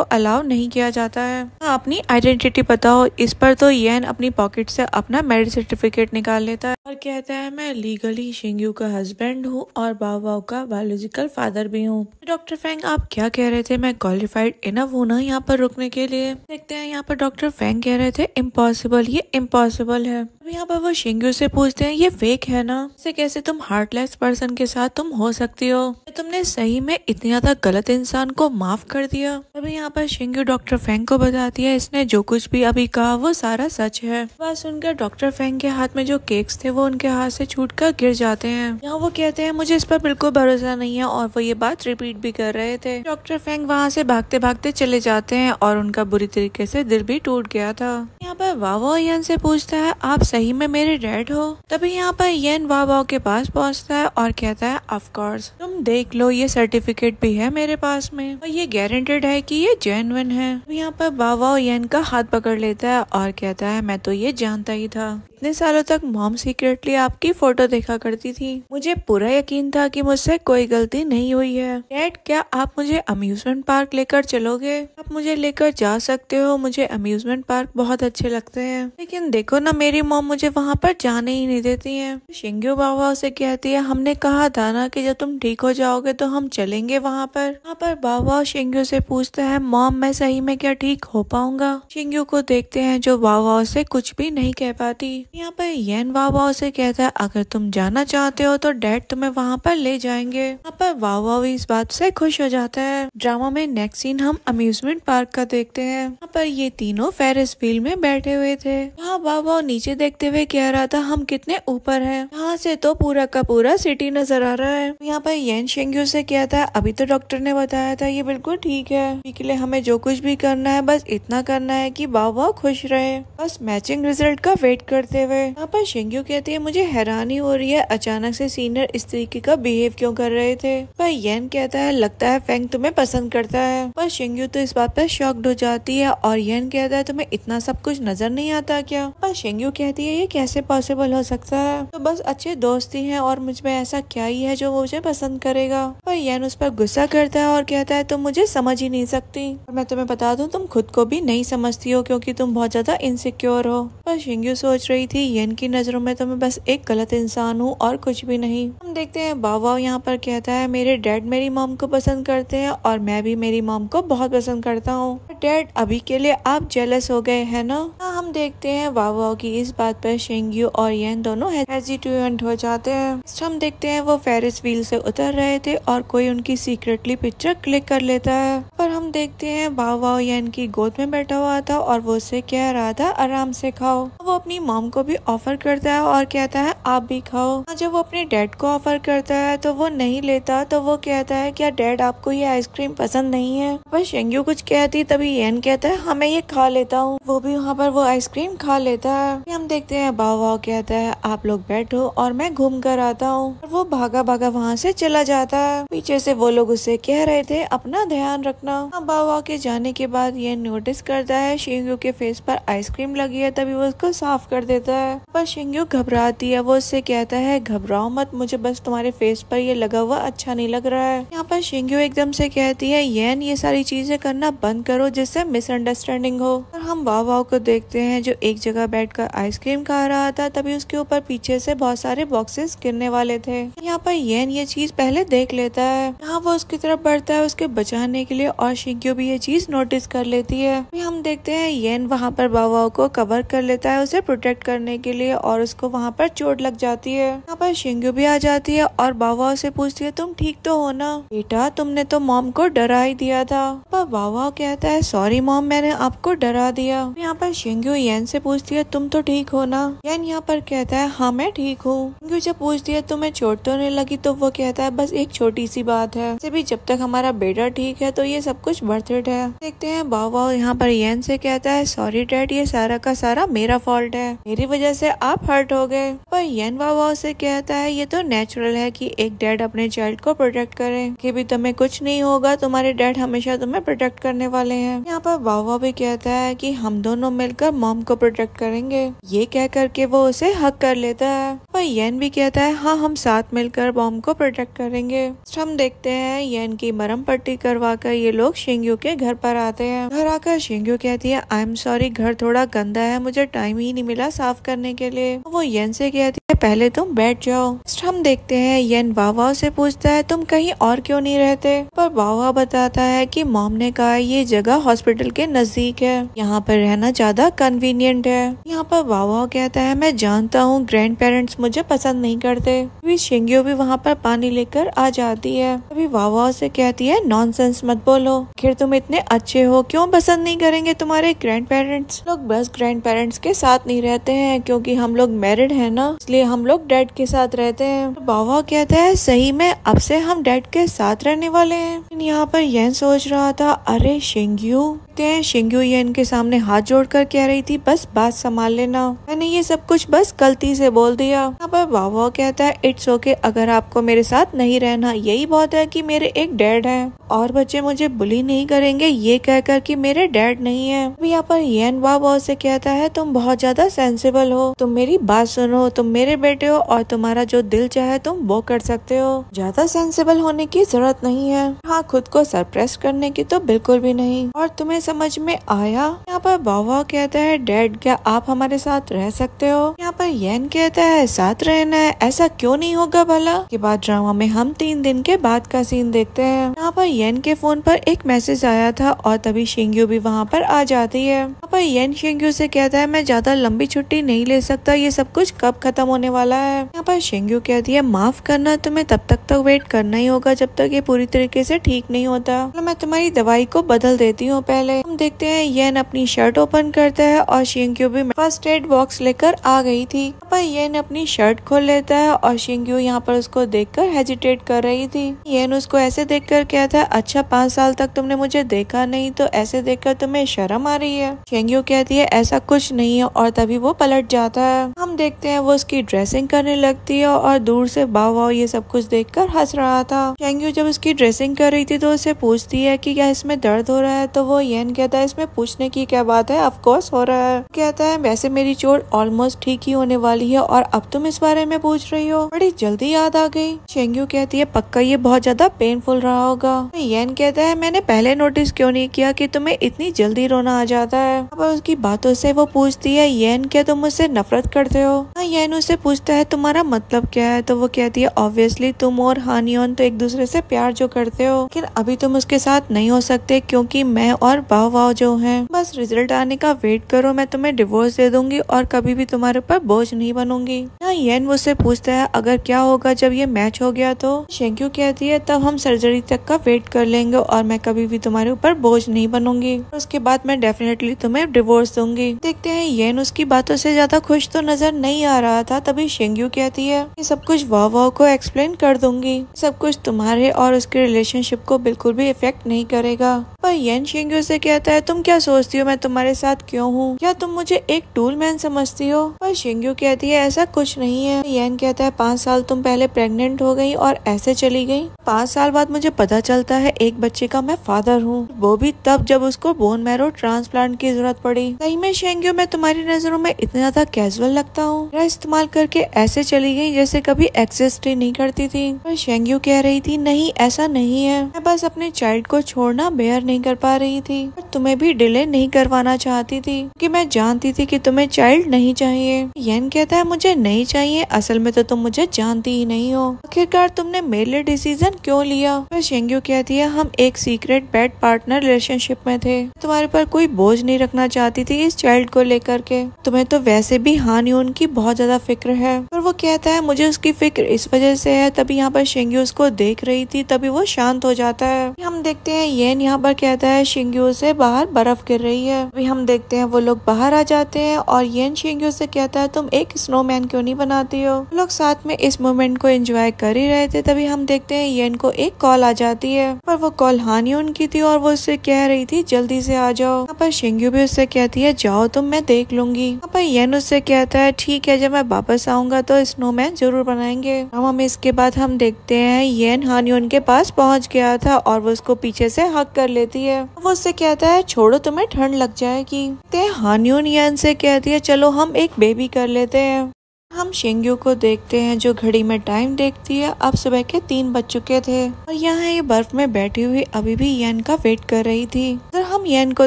अलाउ नहीं किया जाता है। हाँ, अपनी आइडेंटिटी बताओ। इस पर तो येन अपनी पॉकेट से अपना मैरिज सर्टिफिकेट निकाल लेता है और कहता है मैं लीगली शिंग्यू का हस्बैंड हूँ और बाओ का बायोलॉजिकल फादर भी हूँ। डॉक्टर फेंग आप क्या कह रहे थे, मैं क्वालिफाइड इनफ हूँ ना यहाँ पर रुकने के लिए। देखते हैं यहाँ पर डॉक्टर फेंग कह रहे थे इम्पॉसिबल, ये इम्पॉसिबल है। अब यहाँ पर वो शिंग्यू से पूछते हैं ये फेक है ना, इसे कैसे तुम हार्टलेस पर्सन के साथ तुम हो सकती हो, तुमने सही में इतनी ज्यादा गलत इंसान को माफ कर दिया। अभी यहाँ पर शिंग्यू डॉक्टर फेंग को बताती है इसने जो कुछ भी अभी कहा वो सारा सच है। बात सुनकर डॉक्टर फेंग के हाथ में जो केक्स थे वो उनके हाथ से छूटकर गिर जाते हैं। यहाँ वो कहते हैं मुझे इस पर बिल्कुल भरोसा नहीं है और वो ये बात रिपीट भी कर रहे थे। डॉक्टर फेंग वहाँ से भागते भागते चले जाते हैं और उनका बुरी तरीके से दिल भी टूट गया था। यहाँ पर वावो येन से पूछता है आप सही में मेरे डैड हो। तभी यहाँ पर येन वावो के पास पहुँचता है और कहता है ऑफ कोर्स तुम देख लो ये सर्टिफिकेट भी है मेरे पास में और ये गारंटेड है कि ये जेन्युइन है। यहाँ पर वावो येन का हाथ पकड़ लेता है और कहता है मैं तो ये जानता ही था, इतने सालों तक मॉम सीक्रेटली आपकी फोटो देखा करती थी, मुझे पूरा यकीन था कि मुझसे कोई गलती नहीं हुई है। डैड क्या आप मुझे अम्यूजमेंट पार्क लेकर चलोगे, आप मुझे लेकर जा सकते हो, मुझे अम्यूजमेंट पार्क बहुत अच्छे लगते हैं। लेकिन देखो ना मेरी मॉम मुझे वहाँ पर जाने ही नहीं देती है। शिंग्यू बाबा उसे कहती है हमने कहा था ना कि जब तुम ठीक हो जाओगे तो हम चलेंगे वहाँ पर। वहाँ पर बाबा शिंग्यू से पूछता है मॉम मैं सही में क्या ठीक हो पाऊंगा। शिंग्यू को देखते हैं जो बाबा से कुछ भी नहीं कह पाती। यहाँ पर येन वाओ से कहता है अगर तुम जाना चाहते हो तो डैड तुम्हें वहाँ पर ले जाएंगे। यहाँ पर वाओ इस बात से खुश हो जाता है। ड्रामा में नेक्स्ट सीन हम अम्यूजमेंट पार्क का देखते हैं। यहाँ पर ये तीनों फेरिस व्हील में बैठे हुए थे। यहाँ वाओ नीचे देखते हुए कह रहा था हम कितने ऊपर हैं, यहाँ से तो पूरा का पूरा सिटी नजर आ रहा है। यहाँ पर येन शिंग्यू से कहता है अभी तो डॉक्टर ने बताया था ये बिल्कुल ठीक है, इसके लिए हमें जो कुछ भी करना है बस इतना करना है कि वाओ खुश रहे, बस मैचिंग रिजल्ट का वेट करते हुए। यहाँ पर शिंग्यू कहती है मुझे हैरानी हो रही है अचानक से सीनियर इस तरीके का बिहेव क्यों कर रहे थे। पर येन कहता है लगता है फेंग तुम्हें पसंद करता है। पर शिंग्यू तो इस बात पर शॉक्ड हो जाती है और येन कहता है तुम्हें इतना सब कुछ नजर नहीं आता क्या। पर शिंग्यू कहती है ये कैसे पॉसिबल हो सकता है, तो बस अच्छे दोस्त ही हैं और मुझ में ऐसा क्या ही है जो वो मुझे पसंद करेगा। पर येन उस पर गुस्सा करता है और कहता है तुम मुझे समझ ही नहीं सकती और मैं तुम्हें बता दूं तुम खुद को भी नहीं समझती हो क्योंकि तुम बहुत ज्यादा इनसिक्योर हो। पर शिंग्यू सोच रही थी येन की नजरों में तो मैं बस एक गलत इंसान हूँ और कुछ भी नहीं। हम देखते हैं बाबा यहाँ पर कहता है मेरे डैड मेरी मॉम को पसंद करते हैं और मैं भी मेरी मॉम को बहुत पसंद करता हूँ। डैड अभी के लिए आप जेलस हो गए है ना। हम देखते हैं बाबा की इस बात पर शिंग्यू और येन दोनों हेजिटेंट हो जाते हैं। हम देखते हैं वो फेरिस व्हील से उतर रहे थे और कोई उनकी सीक्रेटली पिक्चर क्लिक कर लेता है। पर हम देखते हैं बाबा येन की गोद में बैठा हुआ था और वो उससे कह रहा था आराम से खाओ। वो अपनी मॉम को भी ऑफर करता है और कहता है आप भी खाओ। जब वो अपने डैड को ऑफर करता है तो वो नहीं लेता, तो वो कहता है क्या डैड आपको ये आइसक्रीम पसंद नहीं है। पर शिंग्यू कुछ कहती तभी येन कहता है हाँ मैं ये खा लेता हूँ। वो भी वहाँ पर वो आइसक्रीम खा लेता है। हम देखते हैं बाबा कहता है आप लोग बैठो और मैं घूम कर आता हूँ। वो भागा भागा वहाँ से चला जाता है। पीछे से वो लोग उससे कह रहे थे अपना ध्यान रखना। बाबा के जाने के बाद ये नोटिस करता है शिंग्यू के फेस पर आइसक्रीम लगी है, तभी वो उसको साफ कर देता है। पर शिंग्यू घबराती है, वो उससे कहता है घबराओ मत, मुझे बस तुम्हारे फेस पर ये लगा हुआ अच्छा नहीं लग रहा है। यहाँ पर शिंग्यू एकदम से कहती है येन ये सारी चीजें करना बंद करो जिससे मिसअंडरस्टैंडिंग हो। और हम वाव को देखते हैं जो एक जगह बैठकर आइसक्रीम खा रहा था, तभी उसके ऊपर पीछे से बहुत सारे बॉक्सेस गिरने वाले थे। यहाँ पर येन ये चीज पहले देख लेता है, यहाँ वो उसकी तरफ बढ़ता है उसके बचाने के लिए और शिंग्यू भी ये चीज नोटिस कर लेती है। हम देखते हैं येन वहाँ पर वाव को कवर कर लेता है उसे प्रोटेक्ट करने के लिए और उसको वहाँ पर चोट लग जाती है। यहाँ पर शिंग्यू भी आ जाती है और वाव से पूछती है तुम ठीक तो हो ना बेटा, तुमने तो मॉम को डरा ही दिया था। पर वाव कहता है सॉरी मॉम, मैंने आपको डरा दिया। यहाँ पर शिंग्यू येन से पूछती है तुम तो ठीक हो ना। येन यहाँ पर कहता है हाँ मैं ठीक हूँ। शिंग्यू जब पूछती है तुम्हें चोट तो नहीं लगी, तो वो कहता है बस एक छोटी सी बात है, भी जब तक हमारा बेटा ठीक है तो ये सब कुछ वर्थ इट है। देखते हैं वाव यहाँ पर येन से कहता है सॉरी डैड, ये सारा का सारा मेरा फॉल्ट है, मेरी वजह से आप हर्ट हो गए। पर येन वाव से कहता है ये तो नेचुरल है कि एक डैड अपने चाइल्ड को प्रोटेक्ट करे, कि भी तुम्हें कुछ नहीं होगा, तुम्हारे डैड हमेशा तुम्हें प्रोटेक्ट करने वाले हैं। यहाँ पर वाव भी कहता है कि हम दोनों मिलकर मॉम को प्रोटेक्ट करेंगे। ये कह करके वो उसे हक कर लेता है। पर येन भी कहता है हाँ हम साथ मिलकर मॉम को प्रोटेक्ट करेंगे। हम देखते हैं येन की मरहम पट्टी करवा कर ये लोग शिंग्यू के घर पर आते हैं। घर आकर शिंग्यू कहती है आई एम सॉरी, घर थोड़ा गंदा है, मुझे टाइम ही नहीं मिला साफ करने के लिए। वो येन से कहती है पहले तुम बैठ जाओ। हम देखते हैं येन वाव से पूछता है तुम कहीं और क्यों नहीं रहते। पर वाव बताता है कि मॉम ने कहा ये जगह हॉस्पिटल के नजदीक है, यहाँ पर रहना ज्यादा कन्वीनियंट है। यहाँ पर वाव कहता है मैं जानता हूँ ग्रैंड पेरेंट्स मुझे पसंद नहीं करते। अभी शिंग्यू भी वहाँ पर पानी लेकर आ जाती है। अभी वाव से कहती है नॉनसेंस मत बोलो, आखिर तुम इतने अच्छे हो, क्यों पसंद नहीं करेंगे तुम्हारे ग्रैंड पेरेंट्स। लोग बस ग्रैंड पेरेंट्स के साथ नहीं रहते हैं क्योंकि हम लोग मैरिड है ना, इसलिए हम लोग डैड के साथ रहते हैं। वाव कहता है सही में अब से हम डैड के साथ रहने वाले हैं। यहाँ पर येन सोच रहा था अरे शिंग्यू शिंग्यू येन के सामने हाथ जोड़कर कह रही थी बस बात संभाल लेना, मैंने ये सब कुछ बस गलती से बोल दिया। यहाँ पर वाव कहता है इट्स ओके, अगर आपको मेरे साथ नहीं रहना यही बहुत है कि मेरे एक डैड है और बच्चे मुझे बुली नहीं करेंगे ये कहकर कि मेरे डैड नहीं है। अभी यहाँ पर येन वाव से कहता है तुम बहुत ज्यादा सेंसिबल हो, तुम मेरी बात सुनो, तुम मेरे बेटे हो और तुम्हारा जो दिल चाहे तुम वो कर सकते हो, ज्यादा सेंसिबल होने की जरूरत नहीं है। हाँ खुद को सरप्रेस करने की तो बिल्कुल भी नहीं। और तुम्हें समझ में आया। यहाँ पर वाव कहता है डैड क्या आप हमारे साथ रह सकते हो। यहाँ पर येन कहता है साथ रहना है, ऐसा क्यों नहीं होगा भला। के बाद ड्रामा में हम 3 दिन के बाद का सीन देखते हैं। यहाँ पर येन के फोन पर एक मैसेज आया था और तभी शिंग्यू भी वहाँ पर आ जाती है। यहाँ पर येन शिंग्यू से कहता है मैं ज्यादा लंबी छुट्टी नहीं ले सकता, ये सब कुछ कब खत्म होने वाला है। यहाँ पर शिंग्यू कहती है माफ करना, तुम्हें तब तक वेट करना ही होगा जब तक ये पूरी तरीके से ठीक नहीं होता। मैं तुम्हारी दवाई को बदल देती हूँ। पहले हम देखते हैं येन अपनी शर्ट ओपन करता है और शिंग्यू भी फर्स्ट एड बॉक्स लेकर आ गई थी। पर येन अपनी शर्ट खोल लेता है और शिंग्यू यहाँ पर उसको देखकर हेजिटेट कर रही थी। येन उसको ऐसे देखकर कहता है अच्छा 5 साल तक तुमने मुझे देखा नहीं तो ऐसे देखकर तुम्हें शर्म आ रही है। शिंग्यू कहती है ऐसा कुछ नहीं है और तभी वो पलट जाता है। हम देखते हैं वो उसकी ड्रेसिंग करने लगती है और दूर से वाव ये सब कुछ देखकर हंस रहा था। शिंग्यू जब उसकी ड्रेसिंग कर रही थी तो उसे पूछती है कि क्या इसमें दर्द हो रहा है, तो वो येन कहता है इसमें पूछने की क्या बात है, ऑफ कोर्स हो रहा है। कहता है वैसे मेरी चोट ऑलमोस्ट ठीक ही होने वाली है और अब तुम इस बारे में पूछ रही हो, बड़ी जल्दी याद आ गई। शिंग्यू कहती है पक्का ये बहुत ज्यादा पेनफुल रहा होगा। येन कहता है मैंने पहले नोटिस क्यों नहीं किया कि तुम्हें इतनी जल्दी रोना आ जाता है। अब उसकी बातों से वो पूछती है येन क्या तुम मुझसे नफरत करते हो। येन उससे पूछता है तुम्हारा मतलब क्या है, तो वो कहती है ऑब्वियसली तुम और हानियोन तो एक दूसरे से प्यार जो करते हो, लेकिन अभी तुम उसके साथ नहीं हो सकते क्योंकि मैं और वाव जो हैं, बस रिजल्ट आने का वेट करो, मैं तुम्हें डिवोर्स दे दूंगी और कभी भी तुम्हारे ऊपर बोझ नहीं बनूंगी। येन मुझसे पूछता है अगर क्या होगा जब ये मैच हो गया तो। शिंग्यू कहती है तब हम सर्जरी तक का वेट कर लेंगे और मैं कभी भी तुम्हारे ऊपर बोझ नहीं बनूंगी, उसके बाद मैं डेफिनेटली तुम्हें डिवोर्स दूंगी। देखते हैं येन उसकी बातों से ज्यादा खुश तो नजर नहीं आ रहा था। तभी शिंग्यू कहती है ये सब कुछ वाव को एक्सप्लेन कर दूंगी, सब कुछ तुम्हारे और उसके रिलेशनशिप को बिल्कुल भी इफेक्ट नहीं करेगा। पर येन शेंग्यू से कहता है तुम क्या सोचती हो मैं तुम्हारे साथ क्यों हूँ? क्या तुम मुझे एक टूल मैन समझती हो? पर शेंग्यू कहती है ऐसा कुछ नहीं है। येन कहता है 5 साल तुम पहले प्रेग्नेंट हो गई और ऐसे चली गई। 5 साल बाद मुझे पता चलता है एक बच्चे का मैं फादर हूँ, वो भी तब जब उसको बोन मैरो ट्रांसप्लांट की जरूरत पड़ी। सही में शेंग्यू मैं तुम्हारी नजरों में इतना ज्यादा कैजुअल लगता हूँ? मेरा इस्तेमाल करके ऐसे चली गई जैसे कभी एग्जिस्ट ही नहीं करती थी। पर शेंग्यू कह रही थी नहीं ऐसा नहीं है, मैं बस अपने चाइल्ड को छोड़ना बेयर नहीं कर पा रही थी, पर तुम्हें भी डिले नहीं करवाना चाहती थी क्योंकि मैं जानती थी कि तुम्हें चाइल्ड नहीं चाहिए। येन कहता है मुझे नहीं चाहिए, असल में तो तुम मुझे जानती ही नहीं हो, आखिरकार तुमने मेरे लिए डिसीजन क्यों लिया? पर शेंग्यू कहती है हम एक सीक्रेट बेड पार्टनर रिलेशनशिप में थे, तुम्हारे पर कोई बोझ नहीं रखना चाहती थी इस चाइल्ड को लेकर के, तुम्हें तो वैसे भी हान यून की बहुत ज्यादा फिक्र है। पर वो कहता है मुझे उसकी फिक्र इस वजह से है। तभी यहाँ पर शेंग्यू उसको देख रही थी, तभी वो शांत हो जाता है। हम देखते हैं येन यहाँ पर कहता है शेंग्यू से बाहर बर्फ गिर रही है। अभी हम देखते हैं वो लोग बाहर आ जाते हैं और येन शेंग्यू से कहता है तुम एक स्नोमैन क्यों नहीं बनाती हो? लोग साथ में इस मोमेंट को एंजॉय कर ही रहे थे, तभी हम देखते हैं येन को एक कॉल आ जाती है, पर वो कॉल हान यून की थी और वो उससे कह रही थी जल्दी से आ जाओ। यहाँ पर शेंग्यू भी उससे कहती है जाओ तुम, मैं देख लूंगी। यहाँ पर येन उससे कहता है ठीक है, जब मैं वापस आऊंगा तो स्नोमैन जरूर बनाएंगे। हम इसके बाद हम देखते हैं येन हान यून के पास पहुंच गया था और वो उसको पीछे से हक कर लेती है। वो उससे कहता है छोड़ो तुम्हें ठंड लग जाएगी। हान यून येन से कहती है चलो हम एक बेबी कर लेते हैं। हम शेंग्यू को देखते हैं जो घड़ी में टाइम देखती है। अब सुबह के 3 बज चुके थे और यहाँ ये बर्फ में बैठी हुई अभी भी येन का वेट कर रही थी। तो हम येन को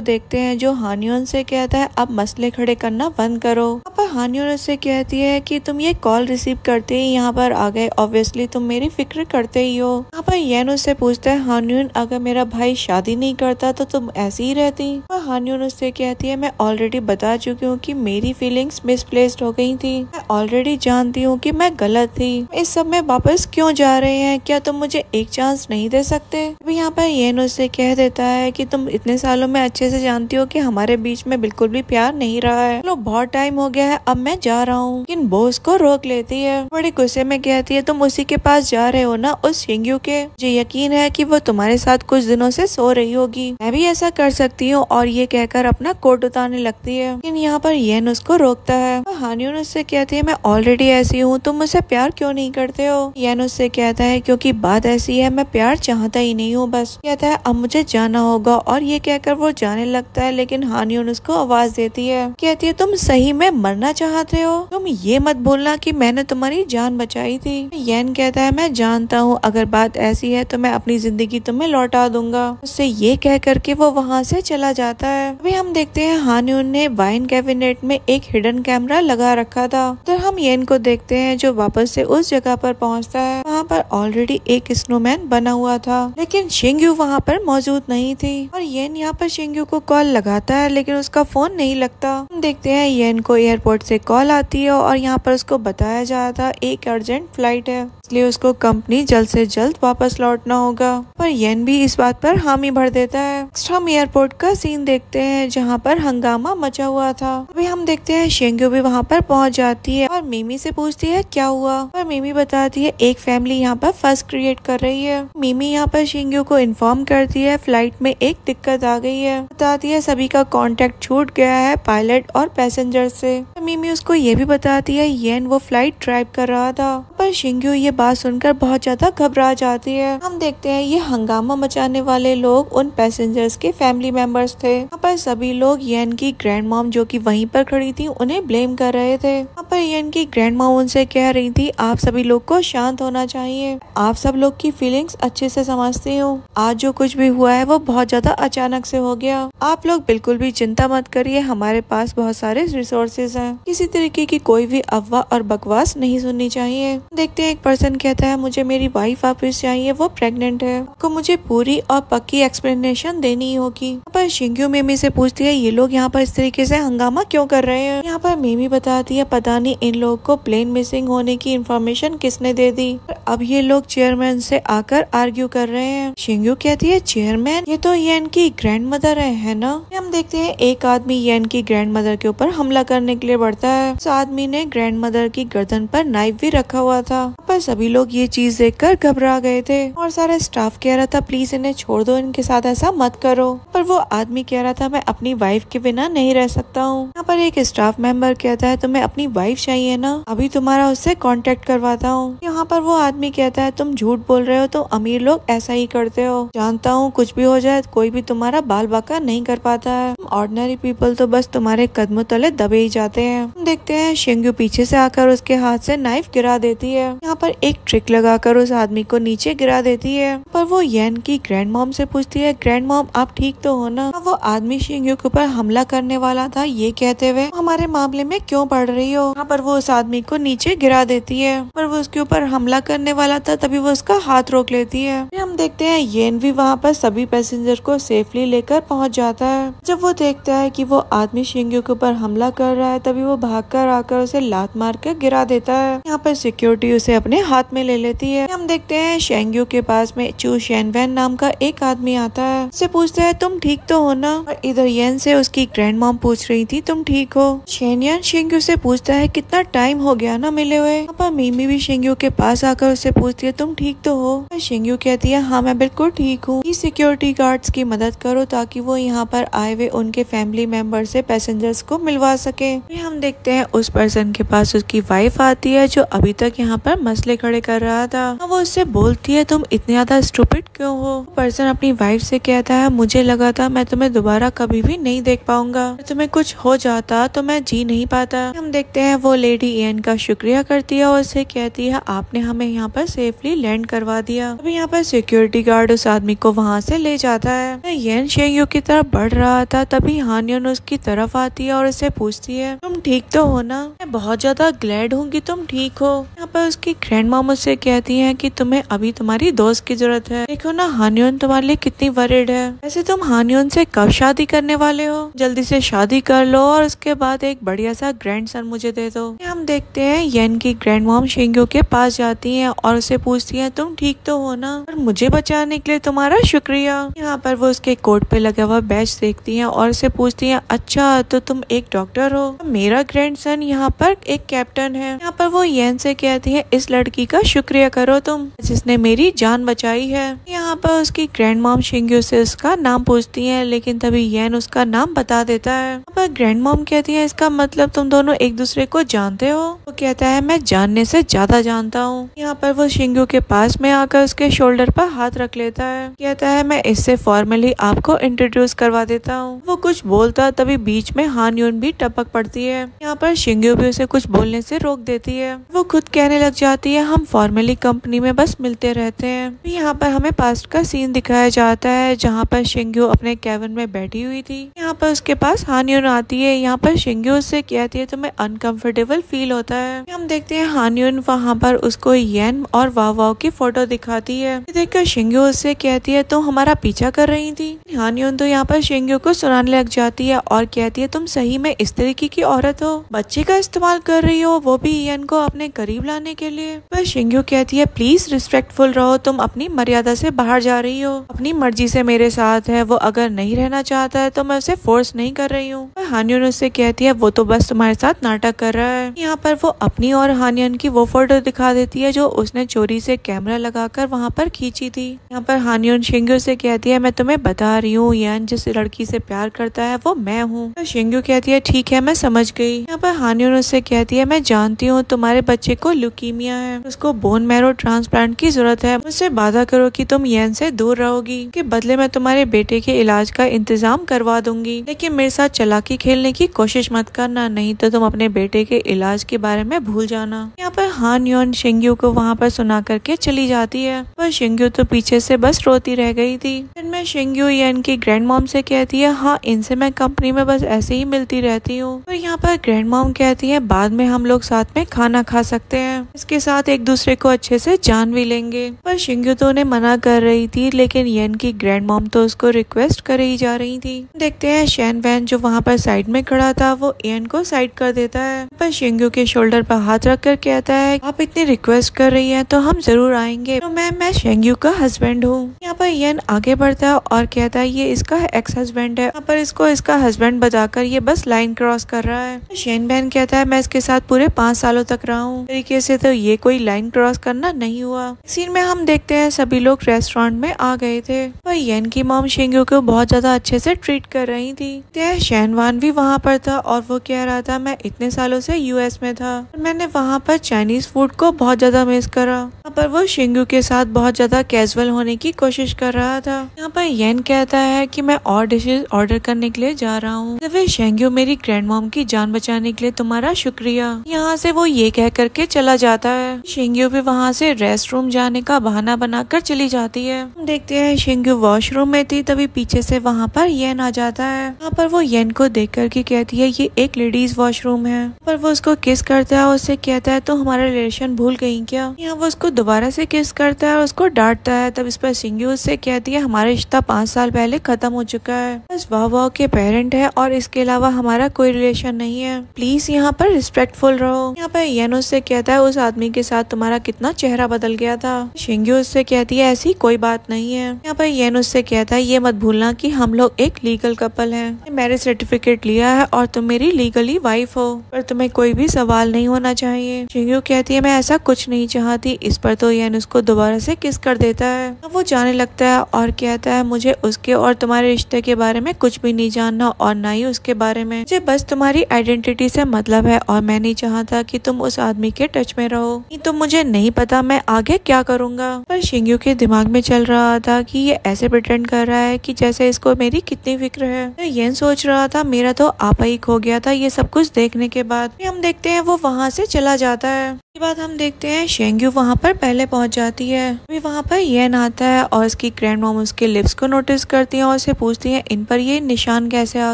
देखते हैं जो हान यून से कहता है अब मसले खड़े करना बंद करो। अब हान यून उससे कहती है कि तुम ये कॉल रिसीव करते ही यहाँ पर आ गए, ऑब्वियसली तुम मेरी फिक्र करते ही हो। यहाँ पर येन उससे पूछता है हान यून अगर मेरा भाई शादी नहीं करता तो तुम ऐसी ही रहती? और हान यून उससे कहती है मैं ऑलरेडी बता चुकी हूँ कि मेरी फीलिंग्स मिसप्लेस्ड हो गई थी, मैं ऑलरेडी जानती हूँ कि मैं गलत थी। इस सब में वापस क्यों जा रहे हैं? क्या तुम मुझे एक चांस नहीं दे सकते? अभी यहाँ पर येन उससे कह देता है कि तुम इतने सालों में अच्छे से जानती हो कि हमारे बीच में बिल्कुल भी प्यार नहीं रहा है, चलो बहुत टाइम हो गया है, अब मैं जा रहा हूँ। लेकिन वो उसको रोक लेती है, बड़ी गुस्से में कहती है तुम उसी के पास जा रहे हो ना, उस शेंग्यू के? मुझे यकीन है कि वो तुम्हारे साथ कुछ दिनों से सो रही होगी, मैं भी ऐसा कर सकती हूँ। और ये कहकर अपना कोट उतारने लगती है, लेकिन यहाँ पर येन उसको रोकता है। हान यून उससे कहती है मैं ऑलरेडी ऐसी हूँ, तुम मुझसे प्यार क्यों नहीं करते हो? येन उससे कहता है क्योंकि बात ऐसी है, मैं प्यार चाहता ही नहीं हूँ बस। कहता है अब मुझे जाना होगा और ये कहकर वो जाने लगता है, लेकिन हान यून उसको आवाज देती है, कहती है तुम सही में मरना चाहते हो? तुम ये मत बोलना कि मैंने तुम्हारी जान बचाई थी। येन कहता है मैं जानता हूँ, अगर बात ऐसी है तो मैं अपनी जिंदगी तुम्हें लौटा दूंगा। उससे ये कह करके वो वहाँ से चला जाता है। अभी हम देखते हैं हान यून ने वाइन कैबिनेट में एक हिडन कैमरा लगा रखा था। तो हम येन को देखते हैं जो वापस से उस जगह पर पहुंचता है। वहाँ पर ऑलरेडी एक स्नोमैन बना हुआ था, लेकिन शेंग्यू वहाँ पर मौजूद नहीं थी। और येन यहाँ पर शेंग्यू को कॉल लगाता है, लेकिन उसका फोन नहीं लगता। हम देखते हैं येन को एयरपोर्ट से कॉल आती है और यहाँ पर उसको बताया जाता एक अर्जेंट फ्लाइट है, इसलिए उसको कंपनी जल्द से जल्द वापस लौटना होगा। पर येन भी इस बात पर हामी भर देता है। हम एयरपोर्ट का सीन देखते हैं जहाँ पर हंगामा मचा हुआ था। अभी हम देखते हैं शेंग्यू भी वहाँ पर पहुँच जाती है और मिमी से पूछती है क्या हुआ। पर मिमी बताती है एक फैमिली यहाँ पर फर्स्ट क्रिएट कर रही है। मिमी यहाँ पर शेंग्यू को इन्फॉर्म करती है फ्लाइट में एक दिक्कत आ गई है, बताती है सभी का कांटेक्ट छूट गया है पायलट और पैसेंजर से। मिमी उसको ये भी बताती है येन वो फ्लाइट ड्राइव कर रहा था। पर शेंग्यू ये बात सुनकर बहुत ज्यादा घबरा जाती है। हम देखते हैं ये हंगामा मचाने वाले लोग उन पैसेंजर्स के फैमिली मेंबर्स थे। यहाँ पर सभी लोग येन की ग्रैंड मॉम जो कि वहीं पर खड़ी थी उन्हें ब्लेम कर रहे थे। यहाँ पर येन की ग्रैंड मॉम उनसे कह रही थी आप सभी लोग को शांत होना चाहिए, आप सब लोग की फीलिंग्स अच्छे से समझती हूँ, आज जो कुछ भी हुआ है वो बहुत ज्यादा अचानक से हो गया, आप लोग बिल्कुल भी चिंता मत करिए, हमारे पास बहुत सारे रिसोर्सेज हैं, किसी तरीके की कोई भी अफवाह और बकवास नहीं सुननी चाहिए। देखते हैं एक पर्सन कहता है मुझे मेरी वाइफ वापस चाहिए, वो प्रेग्नेंट है, आपको मुझे पूरी और पक्की एक्सप्लेनेशन देनी होगी। पर शेंग्यू मिमी से पूछती है ये लोग यहाँ पर इस तरीके से हंगामा क्यों कर रहे हैं। यहाँ पर मिमी बताती है पता नहीं इन लोगों को प्लेन मिसिंग होने की इंफॉर्मेशन किसने दे दी, अब ये लोग चेयरमैन से आकर आर्ग्यू कर रहे हैं। शेंग्यू कहती है चेयरमैन, ये तो येन की ग्रैंड मदर है ना। हम देखते हैं एक आदमी येन की ग्रैंड मदर के ऊपर हमला करने के लिए आगे बढ़ता है। उस आदमी ने ग्रैंड मदर की गर्दन पर नाइफ भी रखा हुआ था। पर सभी लोग ये चीज देखकर घबरा गए थे और सारा स्टाफ कह रहा था प्लीज इन्हें छोड़ दो, इनके साथ ऐसा मत करो। पर वो आदमी कह रहा था मैं अपनी वाइफ के बिना नहीं रह सकता हूँ। यहाँ पर एक स्टाफ मेंबर कहता है तुम्हें अपनी वाइफ चाहिए ना, अभी तुम्हारा उससे कांटेक्ट करवाता हूँ। यहाँ पर वो आदमी कहता है तुम झूठ बोल रहे हो, तो अमीर लोग ऐसा ही करते हो, जानता हूँ कुछ भी हो जाए कोई भी तुम्हारा बाल बाका नहीं कर पाता है, ऑर्डिनरी पीपल तो बस तुम्हारे कदमों तले दबे ही जाते हैं। देखते हैं शेंग्यू पीछे से आकर उसके हाथ से नाइफ गिरा देती है। यहाँ पर एक ट्रिक लगाकर उस आदमी को नीचे गिरा देती है। पर वो येन की ग्रैंड मॉम से पूछती है ग्रैंड मॉम आप ठीक तो हो ना। वो आदमी शेंग्यू के ऊपर हमला करने वाला था, ये कहते हुए हमारे मामले में क्यों पड़ रही हो। यहाँ पर वो उस आदमी को नीचे गिरा देती है। पर वो उसके ऊपर हमला करने वाला था, तभी वो उसका हाथ रोक लेती है। हम देखते हैं येन भी वहाँ पर सभी पैसेंजर को सेफली लेकर पहुँच जाता है। जब वो देखता है कि वो आदमी शेंग्यू के ऊपर हमला कर रहा है, तभी वो भागकर आकर उसे लात मार कर गिरा देता है। यहाँ पर सिक्योरिटी उसे अपने हाथ में ले लेती है। हम देखते हैं शेंग्यू के पास में चू शेनवैन नाम का एक आदमी आता है। उससे पूछता है तुम ठीक तो हो ना। और इधर येन से उसकी ग्रैंड मॉम पूछ रही थी तुम ठीक हो। शेनयान शेंग्यू से पूछता है कितना टाइम हो गया ना मिले हुए। यहाँ पर मीमी भी शेंग्यू के पास आकर उससे पूछती है तुम ठीक तो हो। शेंग्यू कहती है हाँ मैं बिल्कुल ठीक हूँ, सिक्योरिटी गार्ड्स की मदद करो ताकि वो यहाँ पर आए हुए उनके फैमिली मेंबर से पैसेंजर्स को मिलवा सके। हम देखते हैं उस पर्सन के पास उसकी वाइफ आती है जो अभी तक यहाँ पर मसले खड़े कर रहा था। वो उससे बोलती है तुम इतने ज्यादा स्टूपिड क्यों हो। पर्सन अपनी वाइफ से कहता है मुझे लगा था मैं तुम्हें दोबारा कभी भी नहीं देख पाऊंगा, तुम्हें कुछ हो जाता तो मैं जी नहीं पाता। हम देखते हैं वो लेडी इयन का शुक्रिया करती है और उससे कहती है आपने हमें यहाँ पर सेफली लैंड करवा दिया। अभी यहाँ पर सिक्योरिटी गार्ड उस आदमी को वहाँ से ले जाता है। येन शेंग्यू की तरफ बढ़ रहा था, तभी हानियन उसकी तरफ आती है और उससे पूछती है तुम ठीक तो हो ना। मैं बहुत ज्यादा ग्लैड हूँ कि तुम ठीक हो। यहाँ पर उसकी ग्रैंड मॉम उससे कहती है कि तुम्हें अभी तुम्हारी दोस्त की जरूरत है, देखो ना हानियन तुम्हारे लिए कितनी वरिड है। वैसे तुम हानियन से कब शादी करने वाले हो, जल्दी से शादी कर लो और उसके बाद एक बढ़िया सा ग्रैंड सन मुझे दे दो। हम देखते हैं येन की ग्रैंड मॉम शेंग्यू के पास जाती है और उसे पूछती है तुम ठीक तो हो ना, और मुझे बचाने के लिए तुम्हारा शुक्रिया। यहाँ पर वो उसके कोट पे लगा हुआ बैच देखती है और उसे पूछती है अच्छा तो तुम एक डॉक्टर हो, मेरा ग्रैंडसन यहाँ पर एक कैप्टन है। यहाँ पर वो येन से कहती है इस लड़की का शुक्रिया करो तुम, जिसने मेरी जान बचाई है। यहाँ पर उसकी ग्रैंड मॉम शेंग्यू से उसका नाम पूछती है, लेकिन तभी येन उसका नाम बता देता है। यहाँ पर ग्रैंड मॉम कहती है इसका मतलब तुम दोनों एक दूसरे को जानते हो। वो कहता है मैं जानने से ज्यादा जानता हूँ। यहाँ पर वो शेंग्यू के पास में आकर उसके शोल्डर पर हाथ रख लेता है, कहता है मैं इससे फॉर्मली आपको इंट्रोड्यूस करवा देता हूँ। वो कुछ बोलता तभी बीच में हानियन भी टपक पड़ती है। यहाँ पर शेंग्यू भी उसे कुछ बोलने से रोक देती है। वो खुद कहने लग जाती है हम फॉर्मली कंपनी में बस मिलते रहते हैं। यहाँ पर हमें पास्ट का सीन दिखाया जाता है जहाँ पर शेंग्यू अपने केबिन में बैठी हुई थी। यहाँ पर उसके पास हानियन आती है। यहाँ पर शेंग्यू उससे कहती है तुम्हें अनकंफर्टेबल फील होता है। हम देखते हैं हानियन वहाँ पर उसको येन और वाव की फोटो दिखाती है। देखकर शेंग्यू उससे कहती है तुम हमारा पीछा कर रही थी। हानियन तो यहाँ पर शेंग्यू को सुनाने लग जाती है और कहती है तुम सही में इस तरीके की औरत हो, बच्चे का इस्तेमाल कर रही हो, वो भी येन को अपने करीब लाने के लिए। पर शेंग्यू कहती है प्लीज रिस्पेक्टफुल रहो, तुम अपनी मर्यादा से बाहर जा रही हो, अपनी मर्जी से मेरे साथ है, वो अगर नहीं रहना चाहता है तो मैं उसे फोर्स नहीं कर रही हूँ। हानियन उससे कहती है वो तो बस तुम्हारे साथ नाटक कर रहा है। यहाँ पर वो अपनी और हानियन की वो फोटो दिखा देती है जो उसने चोरी से कैमरा लगाकर वहाँ पर खींची थी। यहाँ पर हानियन शेंग्यू से कहती है मैं तुम्हें बता रही हूँ येन जिस लड़की से प्यार करता है वो मैं हूँ। तो शेंग्यू कहती है ठीक है मैं समझ गई। यहाँ पर हानियन उससे कहती है मैं जानती हूँ तुम्हारे बच्चे को ल्यूकीमिया है, उसको बोन मैरो ट्रांसप्लांट की जरूरत है, मुझसे वादा करो कि तुम येन से दूर रहोगी, के बदले मैं तुम्हारे बेटे के इलाज का इंतजाम करवा दूंगी, लेकिन मेरे साथ चालाकी खेलने की कोशिश मत करना, नहीं तो तुम अपने बेटे के इलाज के बारे में भूल जाना। यहाँ पर हानियन शेंग्यू को वहाँ पर सुना करके चली जाती है, पर शेंग्यू तो पीछे से बस रोती रह गई थी। फिर मैं शेंग्यू येन की ग्रैंड मॉम से कहती है हाँ इनसे मैं कंपनी में बस ऐसे ही मिलती रहती हूँ। और यहाँ पर ग्रैंड मॉम कहती है बाद में हम लोग साथ में खाना खा सकते हैं, इसके साथ एक दूसरे को अच्छे से जान भी लेंगे। पर शेंग्यू तो उन्हें मना कर रही थी, लेकिन येन की ग्रैंड मॉम तो उसको रिक्वेस्ट कर ही जा रही थी। देखते हैं शेन वैन जो वहाँ पर साइड में खड़ा था वो येन को साइड कर देता है, पर शेंग्यू के शोल्डर पर हाथ रख कर कहता है आप इतनी रिक्वेस्ट कर रही है तो हम जरूर आएंगे, तो मैं शेंग्यू का हस्बैंड हूँ। यहाँ पर येन आगे बढ़ता है और कहता है ये इसका एक्स हस्बैंड है। यहाँ पर इसको इसका हस्बैंड बताकर ये बस लाइन क्रॉस कर रहा है। है। शेन बहन कहता है मैं इसके साथ पूरे 5 सालों तक रहा हूँ, तरीके से तो ये कोई लाइन क्रॉस करना नहीं हुआ। सीन में हम देखते हैं सभी लोग रेस्टोरेंट में आ गए थे और येन की मॉम शिंगू को बहुत ज्यादा अच्छे से ट्रीट कर रही थी। शैनवान भी वहाँ पर था और वो कह रहा था मैं इतने सालों से यूएस में था और मैंने वहाँ पर चाइनीज फूड को बहुत ज्यादा मिस करा। यहाँ पर वो शिंगू के साथ बहुत ज्यादा कैजुअल होने की कोशिश कर रहा था। यहाँ पर येन कहता है कि मैं और डिशेस ऑर्डर करने के लिए जा रहा हूँ। शिंगू मेरी ग्रैंड मॉम की जान बचाने के लिए तुम्हारा शुक्रिया। यहाँ से वो ये कह करके चला जाता है। शिंगू भी वहाँ से रेस्ट रूम जाने का बहाना बनाकर चली जाती है। देखते हैं शिंगू वॉशरूम में थी, तभी पीछे से वहाँ पर येन आ जाता है। यहाँ पर वो येन को देख करके कहती है ये एक लेडीज वॉशरूम है। पर वो उसको किस करता है, उससे कहता है तो हमारा रिलेशन भूल गई क्या। यहाँ वो उसको दोबारा से किस करता है और उसको डांटता है। तब इस पर शिंगू उससे कहती है हमारा रिश्ता 5 साल पहले खत्म हो चुका है, बस वाह के पेरेंट है और इसके अलावा हमारा कोई रिलेशन नहीं है, प्लीज यहाँ पर रिस्पेक्टफुल रहो। यहाँ पर येन उससे कहता है उस आदमी के साथ तुम्हारा कितना चेहरा बदल गया था। शिंगू उससे कहती है ऐसी कोई बात नहीं है। यहाँ पर येन उससे कहता है ये मत भूलना कि हम लोग एक लीगल कपल हैं, मैरिज सर्टिफिकेट लिया है और तुम मेरी लीगली वाइफ हो, पर तुम्हें कोई भी सवाल नहीं होना चाहिए। शिंगू कहती है मैं ऐसा कुछ नहीं चाहती। इस पर तो येन उसको दोबारा से किस कर देता है। अब वो जाने लगता है और कहता है मुझे उसके और तुम्हारे रिश्ते के बारे में कुछ भी नहीं जानना और ना ही उसके बारे में, मुझे बस तुम्हारी आइडेंटिटी से मतलब है और मैं नहीं चाहता कि तुम उस आदमी के टच में रहो। तो मुझे नहीं पता मैं आगे क्या करूँगा। पर शिंगू के दिमाग में चल रहा था कि ये ऐसे प्रिटेंड कर रहा है कि जैसे इसको मेरी कितनी फिक्र है। तो येन सोच रहा था मेरा तो आपा ही खो गया था ये सब कुछ देखने के बाद। हम देखते हैं वो वहाँ से चला जाता है। के बाद हम देखते हैं शेंग्यू वहाँ पर पहले पहुँच जाती है। अभी वहाँ पर येन आता है और उसकी ग्रैंड मॉम उसके लिप्स को नोटिस करती है और उसे पूछती है इन पर ये निशान कैसे आ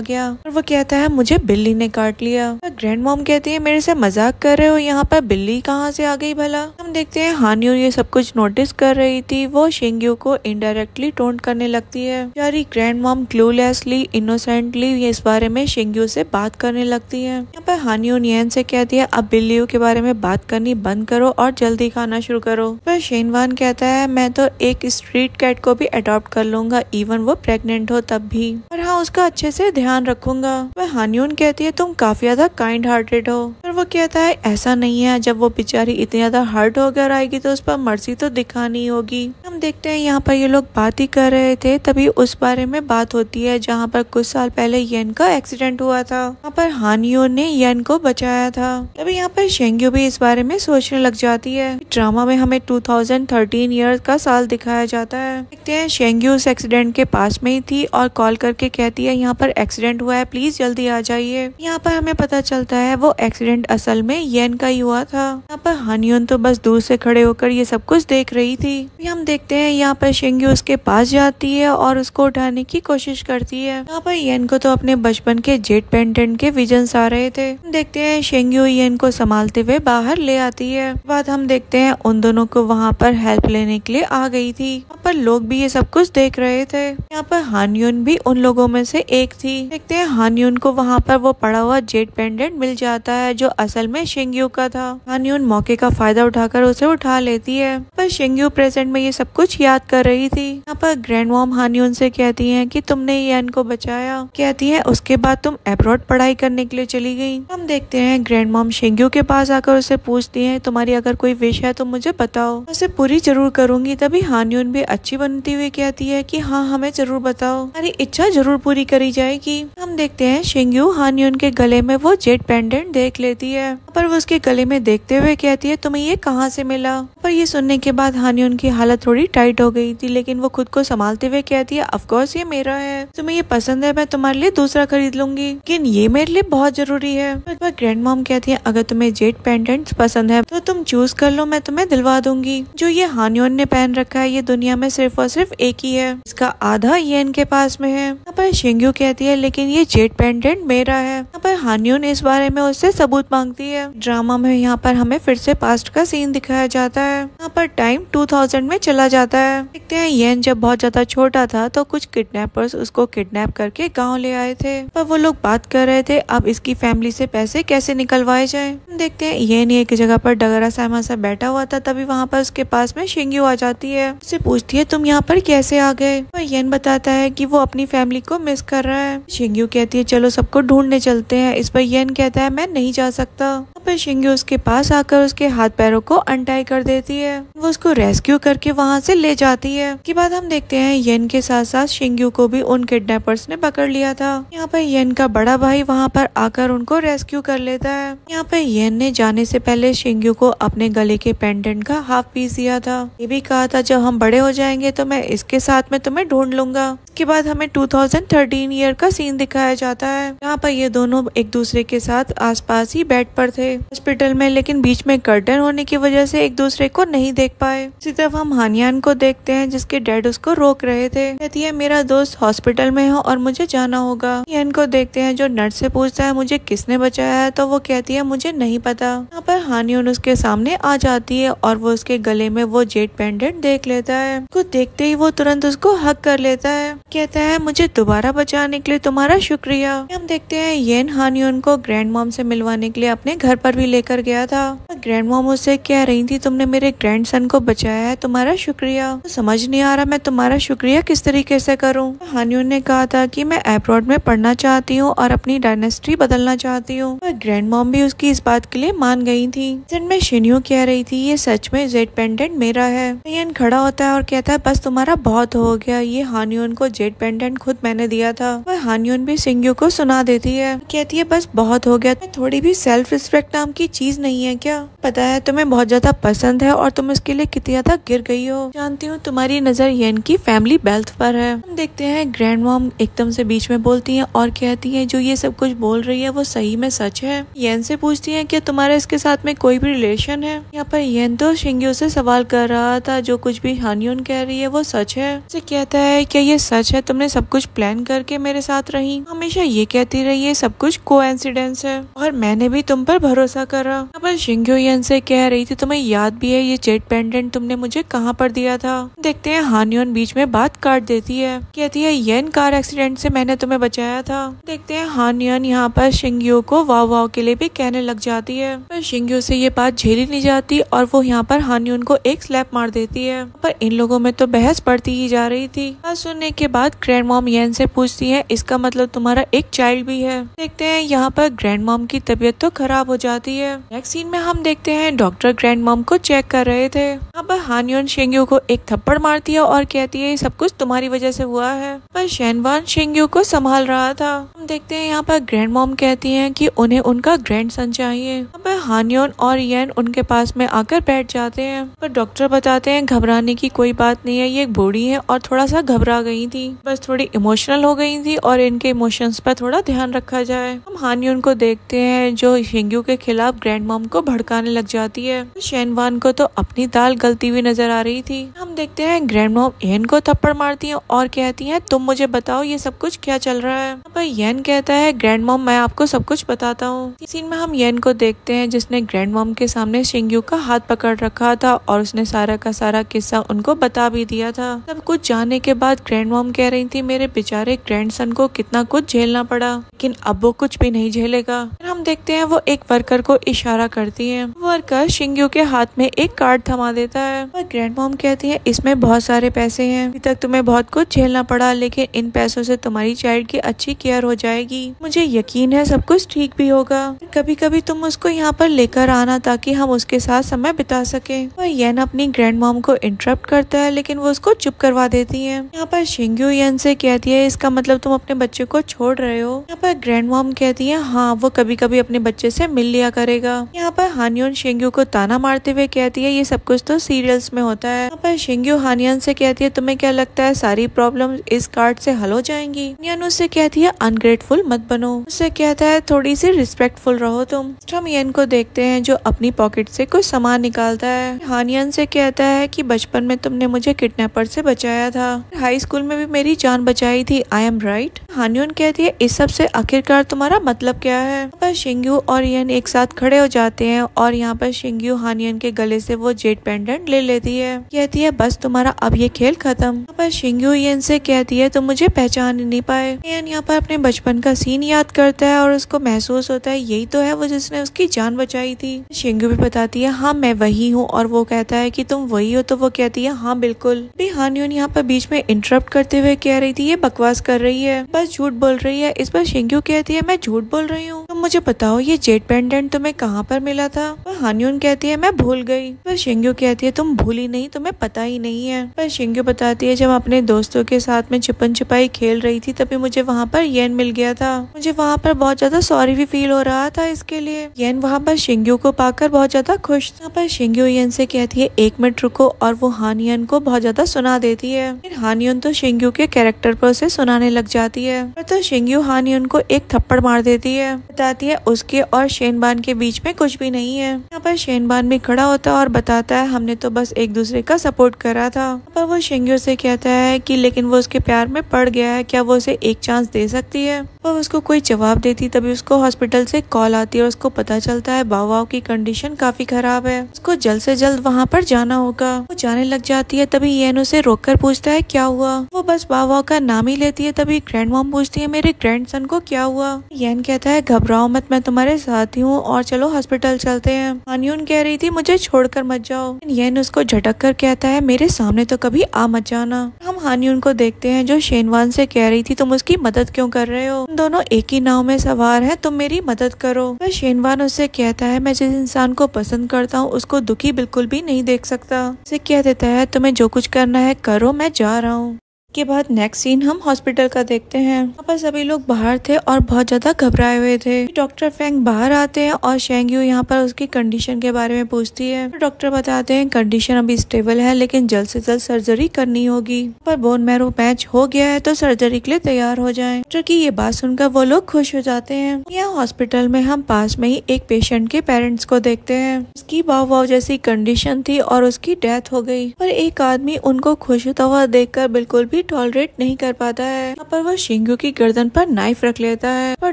गया। और वो कहता है मुझे बिल्ली ने काट लिया। ग्रैंड मॉम कहती है मेरे से मजाक कर रहे हो, यहाँ पर बिल्ली कहाँ से आ गई भला। हम देखते हैं हानियो ये सब कुछ नोटिस कर रही थी, वो शेंग्यू को इनडायरेक्टली टोंट करने लगती है। यारी ग्रैंड मॉम क्लूलेसली इनोसेंटली इस बारे में शेंग्यू से बात करने लगती है। यहाँ पर हानियो येन से कहती है अब बिल्लियों के बारे में बात करनी बंद करो और जल्दी खाना शुरू करो। पर शेनवान कहता है मैं तो एक स्ट्रीट कैट को भी अडॉप्ट कर लूंगा, इवन वो प्रेग्नेंट हो तब भी, और हाँ उसका अच्छे से ध्यान रखूंगा। वह हानियोन कहती है तुम काफी ज्यादा काइंड हार्टेड हो। पर वो कहता है ऐसा नहीं है, जब वो बेचारी इतनी ज्यादा हर्ट होकर आएगी तो उस पर मर्जी तो दिखानी होगी। हम देखते हैं यहाँ पर ये लोग बात ही कर रहे थे, तभी उस बारे में बात होती है जहाँ पर कुछ साल पहले येन का एक्सीडेंट हुआ था। वहाँ पर हानियोन ने येन को बचाया था। तभी यहाँ पर शेंग्यू भी इस बारे में सोचने लग जाती है। ड्रामा में हमें 2013 ईयर का साल दिखाया जाता है। देखते हैं शेंग्यू उस एक्सीडेंट के पास में ही थी और कॉल करके कहती है यहाँ पर एक्सीडेंट हुआ है, प्लीज जल्दी आ जाइए। यहाँ पर हमें पता चलता है वो एक्सीडेंट असल में येन का ही हुआ था। यहाँ पर हानियोन तो बस दूर से खड़े होकर ये सब कुछ देख रही थी। हम देखते हैं यहाँ पर शेंग्यू उसके पास जाती है और उसको उठाने की कोशिश करती है। यहाँ पर येन को तो अपने बचपन के जेट पेंडेंट के विजन्स आ रहे थे। देखते हैं शेंग्यू येन को संभालते हुए बाहर ले आती है। बाद हम देखते हैं उन दोनों को वहाँ पर हेल्प लेने के लिए आ गई थी। वहाँ पर लोग भी ये सब कुछ देख रहे थे। यहाँ पर हानियोन भी उन लोगों में से एक थी। देखते हैं हानियोन को वहाँ पर वो पड़ा हुआ जेट पेंडेंट मिल जाता है जो असल में शेंग्यू का था। हानियोन मौके का फायदा उठाकर उसे उठा लेती है। पर शेंग्यू प्रेजेंट में ये सब कुछ याद कर रही थी। यहाँ पर ग्रैंड मॉम हानियोन से कहती है कि तुमने येन को बचाया। कहती है उसके बाद तुम अब्रॉड पढ़ाई करने के लिए चली गई। हम देखते हैं ग्रैंड मॉम शेंग्यू के पास आकर उसे पूछती है तुम्हारी अगर कोई विश है तो मुझे बताओ, उसे पूरी जरूर करूंगी। तभी हानियोन भी अच्छी बनती हुई कहती है कि हाँ हमें जरूर बताओ, हमारी इच्छा जरूर पूरी करी जाएगी। हम देखते हैं शेंग्यू हानियोन के गले में वो जेट पेंडेंट देख लेती है, पर वो उसके गले में देखते हुए कहती है तुम्हें ये कहाँ से मिला। पर ये सुनने के बाद हानियोन की हालत थोड़ी टाइट हो गई थी, लेकिन वो खुद को संभालते हुए कहती है ऑफ कोर्स ये मेरा है, तुम्हें ये पसंद है मैं तुम्हारे लिए दूसरा खरीद लूंगी, लेकिन ये मेरे लिए बहुत जरूरी है। पर ग्रैंड मॉम कहती है अगर तुम्हें जेट पेंडेंट पसंद है तो तुम चूज कर लो, मैं तुम्हें दिलवा दूंगी। जो ये हानियोन ने पहन रखा है ये दुनिया में सिर्फ और सिर्फ एक ही है, इसका आधा येन के पास में है। यहाँ पर शेंग्यू कहती है लेकिन ये जेट पेंडेंट मेरा है। यहाँ पर हानियोन इस बारे में उससे सबूत मांगती है। ड्रामा में यहाँ पर हमें फिर से पास्ट का सीन दिखाया जाता है। यहाँ पर टाइम 2000 में चला जाता है। देखते हैं येन जब बहुत ज्यादा छोटा था तो कुछ किडनैपर्स उसको किडनैप करके गाँव ले आए थे, पर वो लोग बात कर रहे थे अब इसकी फैमिली से पैसे कैसे निकलवाए जाए। देखते हैं येन एक जगह पर डगरा सामा सा बैठा हुआ था, तभी वहाँ पर उसके पास में शिंग्यू आ जाती है। उससे पूछती है तुम यहाँ पर कैसे आ गए। पर येन बताता है कि वो अपनी फैमिली को मिस कर रहा है। शिंग्यू कहती है चलो सबको ढूंढने चलते हैं। इस पर येन कहता है मैं नहीं जा सकता। पर शिंग्यू उसके पास आकर उसके हाथ पैरों को अनटाई कर देती है। वो उसको रेस्क्यू करके वहाँ से ले जाती है। के बाद हम देखते हैं येन के साथ साथ शिंग्यू को भी उन किडनैपर्स ने पकड़ लिया था। यहाँ पर येन का बड़ा भाई वहाँ पर आकर उनको रेस्क्यू कर लेता है। यहाँ पर येन ने जाने से पहले शिंग्यू को अपने गले के पेंडेंट का हाफ पीस दिया था। ये भी कहा था जब हम बड़े हो जाएंगे तो मैं इसके साथ में तुम्हें ढूंढ लूंगा। इसके बाद हमें 2013 ईयर का सीन दिखाया जाता है। यहाँ पर ये दोनों एक दूसरे के साथ आसपास ही बेड पर थे हॉस्पिटल में, लेकिन बीच में कर्टन होने की वजह से एक दूसरे को नहीं देख पाए। इसी तरफ हम हानियान को देखते हैं जिसके डैड उसको रोक रहे थे। कहती है मेरा दोस्त हॉस्पिटल में है और मुझे जाना होगा। यान को देखते हैं जो नर्स से पूछता है मुझे किसने बचाया है, तो वो कहती है मुझे नहीं पता। यहाँ पर हानियन उसके सामने आ जाती है और वो उसके गले में वो जेड पेंडेंट देख लेता है। उसको देखते ही वो तुरंत उसको हक कर लेता है। कहता है मुझे दोबारा बचाने के लिए तुम्हारा शुक्रिया। हम देखते हैं येन हानियन को ग्रैंड मॉम से मिलवाने के लिए अपने घर पर भी लेकर गया था। ग्रैंड मॉम उससे कह रही थी तुमने मेरे ग्रैंड सन को बचाया है, तुम्हारा शुक्रिया। तो समझ नहीं आ रहा मैं तुम्हारा शुक्रिया किस तरीके से करूं। हानियन ने कहा था कि मैं अब्रॉड में पढ़ना चाहती हूँ और अपनी डायनेस्टी बदलना चाहती हूँ। ग्रैंड मॉम भी उसकी इस बात के लिए मान गई थी। में शिन्यू कह रही थी ये सच में जेड पेंडेंट मेरा है। येन खड़ा होता है और कहता है बस तुम्हारा बहुत हो गया, ये हानियन को जेड पेंडेंट खुद मैंने दिया था। वह हानियन भी शिंग्यू को सुना देती है, कहती है बस बहुत हो गया, थोड़ी भी सेल्फ रिस्पेक्ट नाम की चीज नहीं है क्या? पता है तुम्हें बहुत ज्यादा पसंद है और तुम इसके लिए कितनी ज्यादा गिर गई हो। जानती हूँ तुम्हारी नजर येन की फैमिली वेल्थ पर है। हम देखते हैं ग्रैंड मॉम एकदम से बीच में बोलती है और कहती है जो ये सब कुछ बोल रही है वो सही में सच है। येन से पूछती है कि तुम्हारा इसके साथ में कोई भी रिलेशन है। यहाँ पर येन तो शिंग्यू से सवाल कर रहा था जो कुछ भी हानियन कह रही है वो सच है। उसे कहता है क्या ये सच है, तुमने सब कुछ प्लान करके मेरे साथ रही, हमेशा ये कहती रही है सब कुछ कोइंसिडेंस है और मैंने भी तुम पर भरोसा करा। यहाँ पर शिंग्यू येन से कह रही थी तुम्हें याद भी है ये जेड पेंडेंट तुमने मुझे कहाँ पर दिया था। देखते हैं हानियन बीच में बात काट देती है, कहती है येन कार एक्सीडेंट से मैंने तुम्हें बचाया था। देखते हैं हानियन यहाँ पर शिंग्यू को वाव वाव के लिए भी कहने लग जाती है, पर शिंग्यू से ये बात झेली नहीं जाती और वो यहाँ पर हानियन को एक स्लैप मार देती है। पर इन लोगों में तो बहस बढ़ती ही जा रही थी। बात सुनने के बाद ग्रैंड मॉम येन से पूछती है इसका मतलब तुम्हारा एक चाइल्ड भी है। देखते हैं यहाँ पर ग्रैंड मॉम की तबीयत तो खराब हो जाती है। नेक्स्ट सीन में हम देखते हैं डॉक्टर ग्रैंड मॉम को चेक कर रहे थे। यहाँ पर हानियन शिंग्यू को एक थप्पड़ मारती है और कहती है सब कुछ तुम्हारी वजह से हुआ है। पर शेनवान शिंग्यू को संभाल रहा था। हम देखते हैं यहाँ पर ग्रैंड मॉम कहती है कि उन्हें उनका ग्रैंड सन चाहिए। यहाँ पर हानियन और येन उनके पास में आकर बैठ जाते हैं, पर डॉक्टर बताते हैं घबराने की कोई बात नहीं है, ये एक बूढ़ी है और थोड़ा सा घबरा गई थी, बस थोड़ी इमोशनल हो गई थी और इनके इमोशंस पर थोड़ा ध्यान रखा जाए। हम हानियन को देखते हैं जो शिंग्यू के खिलाफ ग्रैंड मॉम को भड़काने लग जाती है। शेनवान को तो अपनी दाल गलती हुई नजर आ रही थी। हम देखते हैं ग्रैंड मॉम येन को थप्पड़ मारती है और कहती है तुम मुझे बताओ ये सब कुछ क्या चल रहा है। पर येन कहता है ग्रैंड मॉम मैं आपको सब कुछ बताता हूँ। इस सीन में हम येन को देखते हैं जिसने ग्रैंड मॉम के सामने शिंग्यू का हाथ पकड़ रखा था और उसने सारा का सारा किस्सा उनको बता भी दिया था। सब कुछ जानने के बाद ग्रैंड मॉम कह रही थी मेरे बेचारे ग्रैंड सन को कितना कुछ झेलना पड़ा, लेकिन अब वो कुछ भी नहीं झेलेगा। हम देखते हैं वो एक वर्कर को इशारा करती है। वर्कर शिंग्यू के हाथ में एक कार्ड थमा देता है और ग्रैंड मॉम कहती है इसमें बहुत सारे पैसे हैं, अभी तक तुम्हें बहुत कुछ झेलना पड़ा लेकिन इन पैसों से तुम्हारी चाइल्ड की अच्छी केयर हो जाएगी, मुझे यकीन है सब कुछ ठीक भी होगा। कभी कभी तुम उसको यहाँ पर लेकर आना ताकि हम उसके साथ समय बिता सके। और येन अपनी ग्रैंड मॉम को इंटरप्ट करता है लेकिन वो उसको चुप करवा देती है। यहाँ पर शिंग्यू येन से कहती है इसका मतलब तुम अपने बच्चे को छोड़ रहे हो। यहाँ पर ग्रैंड मॉम कहती है हाँ वो कभी कभी अपने बच्चे से मिल लिया करेगा। यहाँ पर हानियन शिंग्यू को ताना मारते हुए कहती है ये सब कुछ तो सीरियल्स में होता है। यहाँ पर शिंग्यू हानियन से कहती है तुम्हें क्या लगता है सारी प्रॉब्लम इस कार्ड से हल हो जाएंगी। हानियन उससे कहती है अनग्रेटफुल मत बनो। उससे कहता है थोड़ी सी रिस्पेक्टफुल रहो तुम। हम येन को देखते हैं जो अपनी पॉकेट से कुछ सामान निकालता है। हानियन से कहता है कि बचपन में तुमने मुझे किडनैपर से बचाया था, हाई स्कूल में भी मेरी जान बचाई थी, आई एम राइट। हानियोन कहती है इस सब से आखिरकार तुम्हारा मतलब क्या है। पर शिंग्यू और येन एक साथ खड़े हो जाते हैं और यहाँ पर शिंग्यू हानियन के गले से वो जेड पेंडेंट ले लेती है। कहती है बस तुम्हारा अब ये खेल खत्म। पर शिंग्यू येन से कहती है तुम मुझे पहचान ही नहीं पाए। येन यहाँ पर अपने बचपन का सीन याद करता है और उसको महसूस होता है यही तो है वो जिसने उसकी जान बचाई थी। शिंग्यू भी बताती है हाँ मैं वही हूँ और वो कहता है कि तुम वही हो तो वो कहती है हाँ बिल्कुल। भी हानियन यहाँ पर बीच में इंटरप्ट करते हुए कह रही थी ये बकवास कर रही है, बस झूठ बोल रही है। इस पर शिंग्यू कहती है मैं झूठ बोल रही हूँ, तुम मुझे बताओ ये जेड पेंडेंट तुम्हें कहाँ पर मिला था। पर हानियन कहती है मैं भूल गई। पर शिंग्यू कहती है तुम भूली नहीं, तुम्हें पता ही नहीं है। पर शिंग्यू बताती है जब अपने दोस्तों के साथ में छुपन छुपाई खेल रही थी तभी मुझे वहाँ पर येन मिल गया था, मुझे वहाँ पर बहुत ज्यादा सॉरी भी फील हो रहा था इसके लिए। येन वहाँ पर शिंग्यू को पाकर बहुत ज्यादा खुश था। पर शिंग्यू येन से कहती है एक मिनट रुको और वो हानियन को बहुत ज्यादा सुना देती है। फिर हानियन तो शिंग्यू के कैरेक्टर पर उसे सुनाने लग जाती है। तो शिंग्यू हानियन को एक थप्पड़ मार देती है, बताती है उसके और शेनबान के बीच में कुछ भी नहीं है। यहाँ पर शेनबान भी खड़ा होता है और बताता है हमने तो बस एक दूसरे का सपोर्ट करा था। पर वो शिंग्यू से कहता है कि लेकिन वो उसके प्यार में पड़ गया है, क्या वो उसे एक चांस दे सकती है। पर उसको कोई जवाब देती तभी उसको हॉस्पिटल से कॉल आती है और उसको पता चलता है बावाओ की कंडीशन काफी खराब है, उसको जल्द से जल्द वहाँ पर जाना होगा। वो जाने लग जाती है तभी येन उसे रोककर पूछता है क्या हुआ। वो बस बावाओ का नाम ही लेती है तभी ग्रैंड मॉम पूछती है मेरे ग्रैंडसन को क्या हुआ। येन कहता है घबराओ मत, मैं तुम्हारे साथ ही हूँ और चलो हॉस्पिटल चलते हैं। हानियन कह रही थी मुझे छोड़कर मत जाओ। येन उसको झटक कर कहता है मेरे सामने तो कभी आ मत जाना। हम हानियन को देखते हैं जो शेनवान से कह रही थी तुम उसकी मदद क्यों कर रहे हो, तुम दोनों एक ही नाव में सवार हैं, तुम मेरी मदद करो। पर शेनवान उससे कहता है मैं जिस इंसान को पसंद करता हूँ उसको दुखी बिल्कुल भी नहीं देख सकता। उसे कह देता है तुम्हें जो कुछ करना है करो, मैं जा रहा हूँ। के बाद नेक्स्ट सीन हम हॉस्पिटल का देखते हैं। वहाँ पर सभी लोग बाहर थे और बहुत ज्यादा घबराए हुए थे। डॉक्टर फेंग बाहर आते हैं और शेंग्यू यहाँ पर उसकी कंडीशन के बारे में पूछती है। डॉक्टर बताते हैं कंडीशन अभी स्टेबल है लेकिन जल्द से जल्द सर्जरी करनी होगी, पर बोन मैरो मैच हो गया है तो सर्जरी के लिए तैयार हो जाएं। डॉक्टर की ये बात सुनकर वो लोग खुश हो जाते हैं। यहाँ हॉस्पिटल में हम पास में ही एक पेशेंट के पेरेंट्स को देखते हैं। उसकी बाव जैसी कंडीशन थी और उसकी डेथ हो गई, पर एक आदमी उनको खुश होता हुआ देखकर बिल्कुल भी टॉलरेट नहीं कर पाता है। यहाँ पर वो शेंग्यू की गर्दन पर नाइफ रख लेता है, पर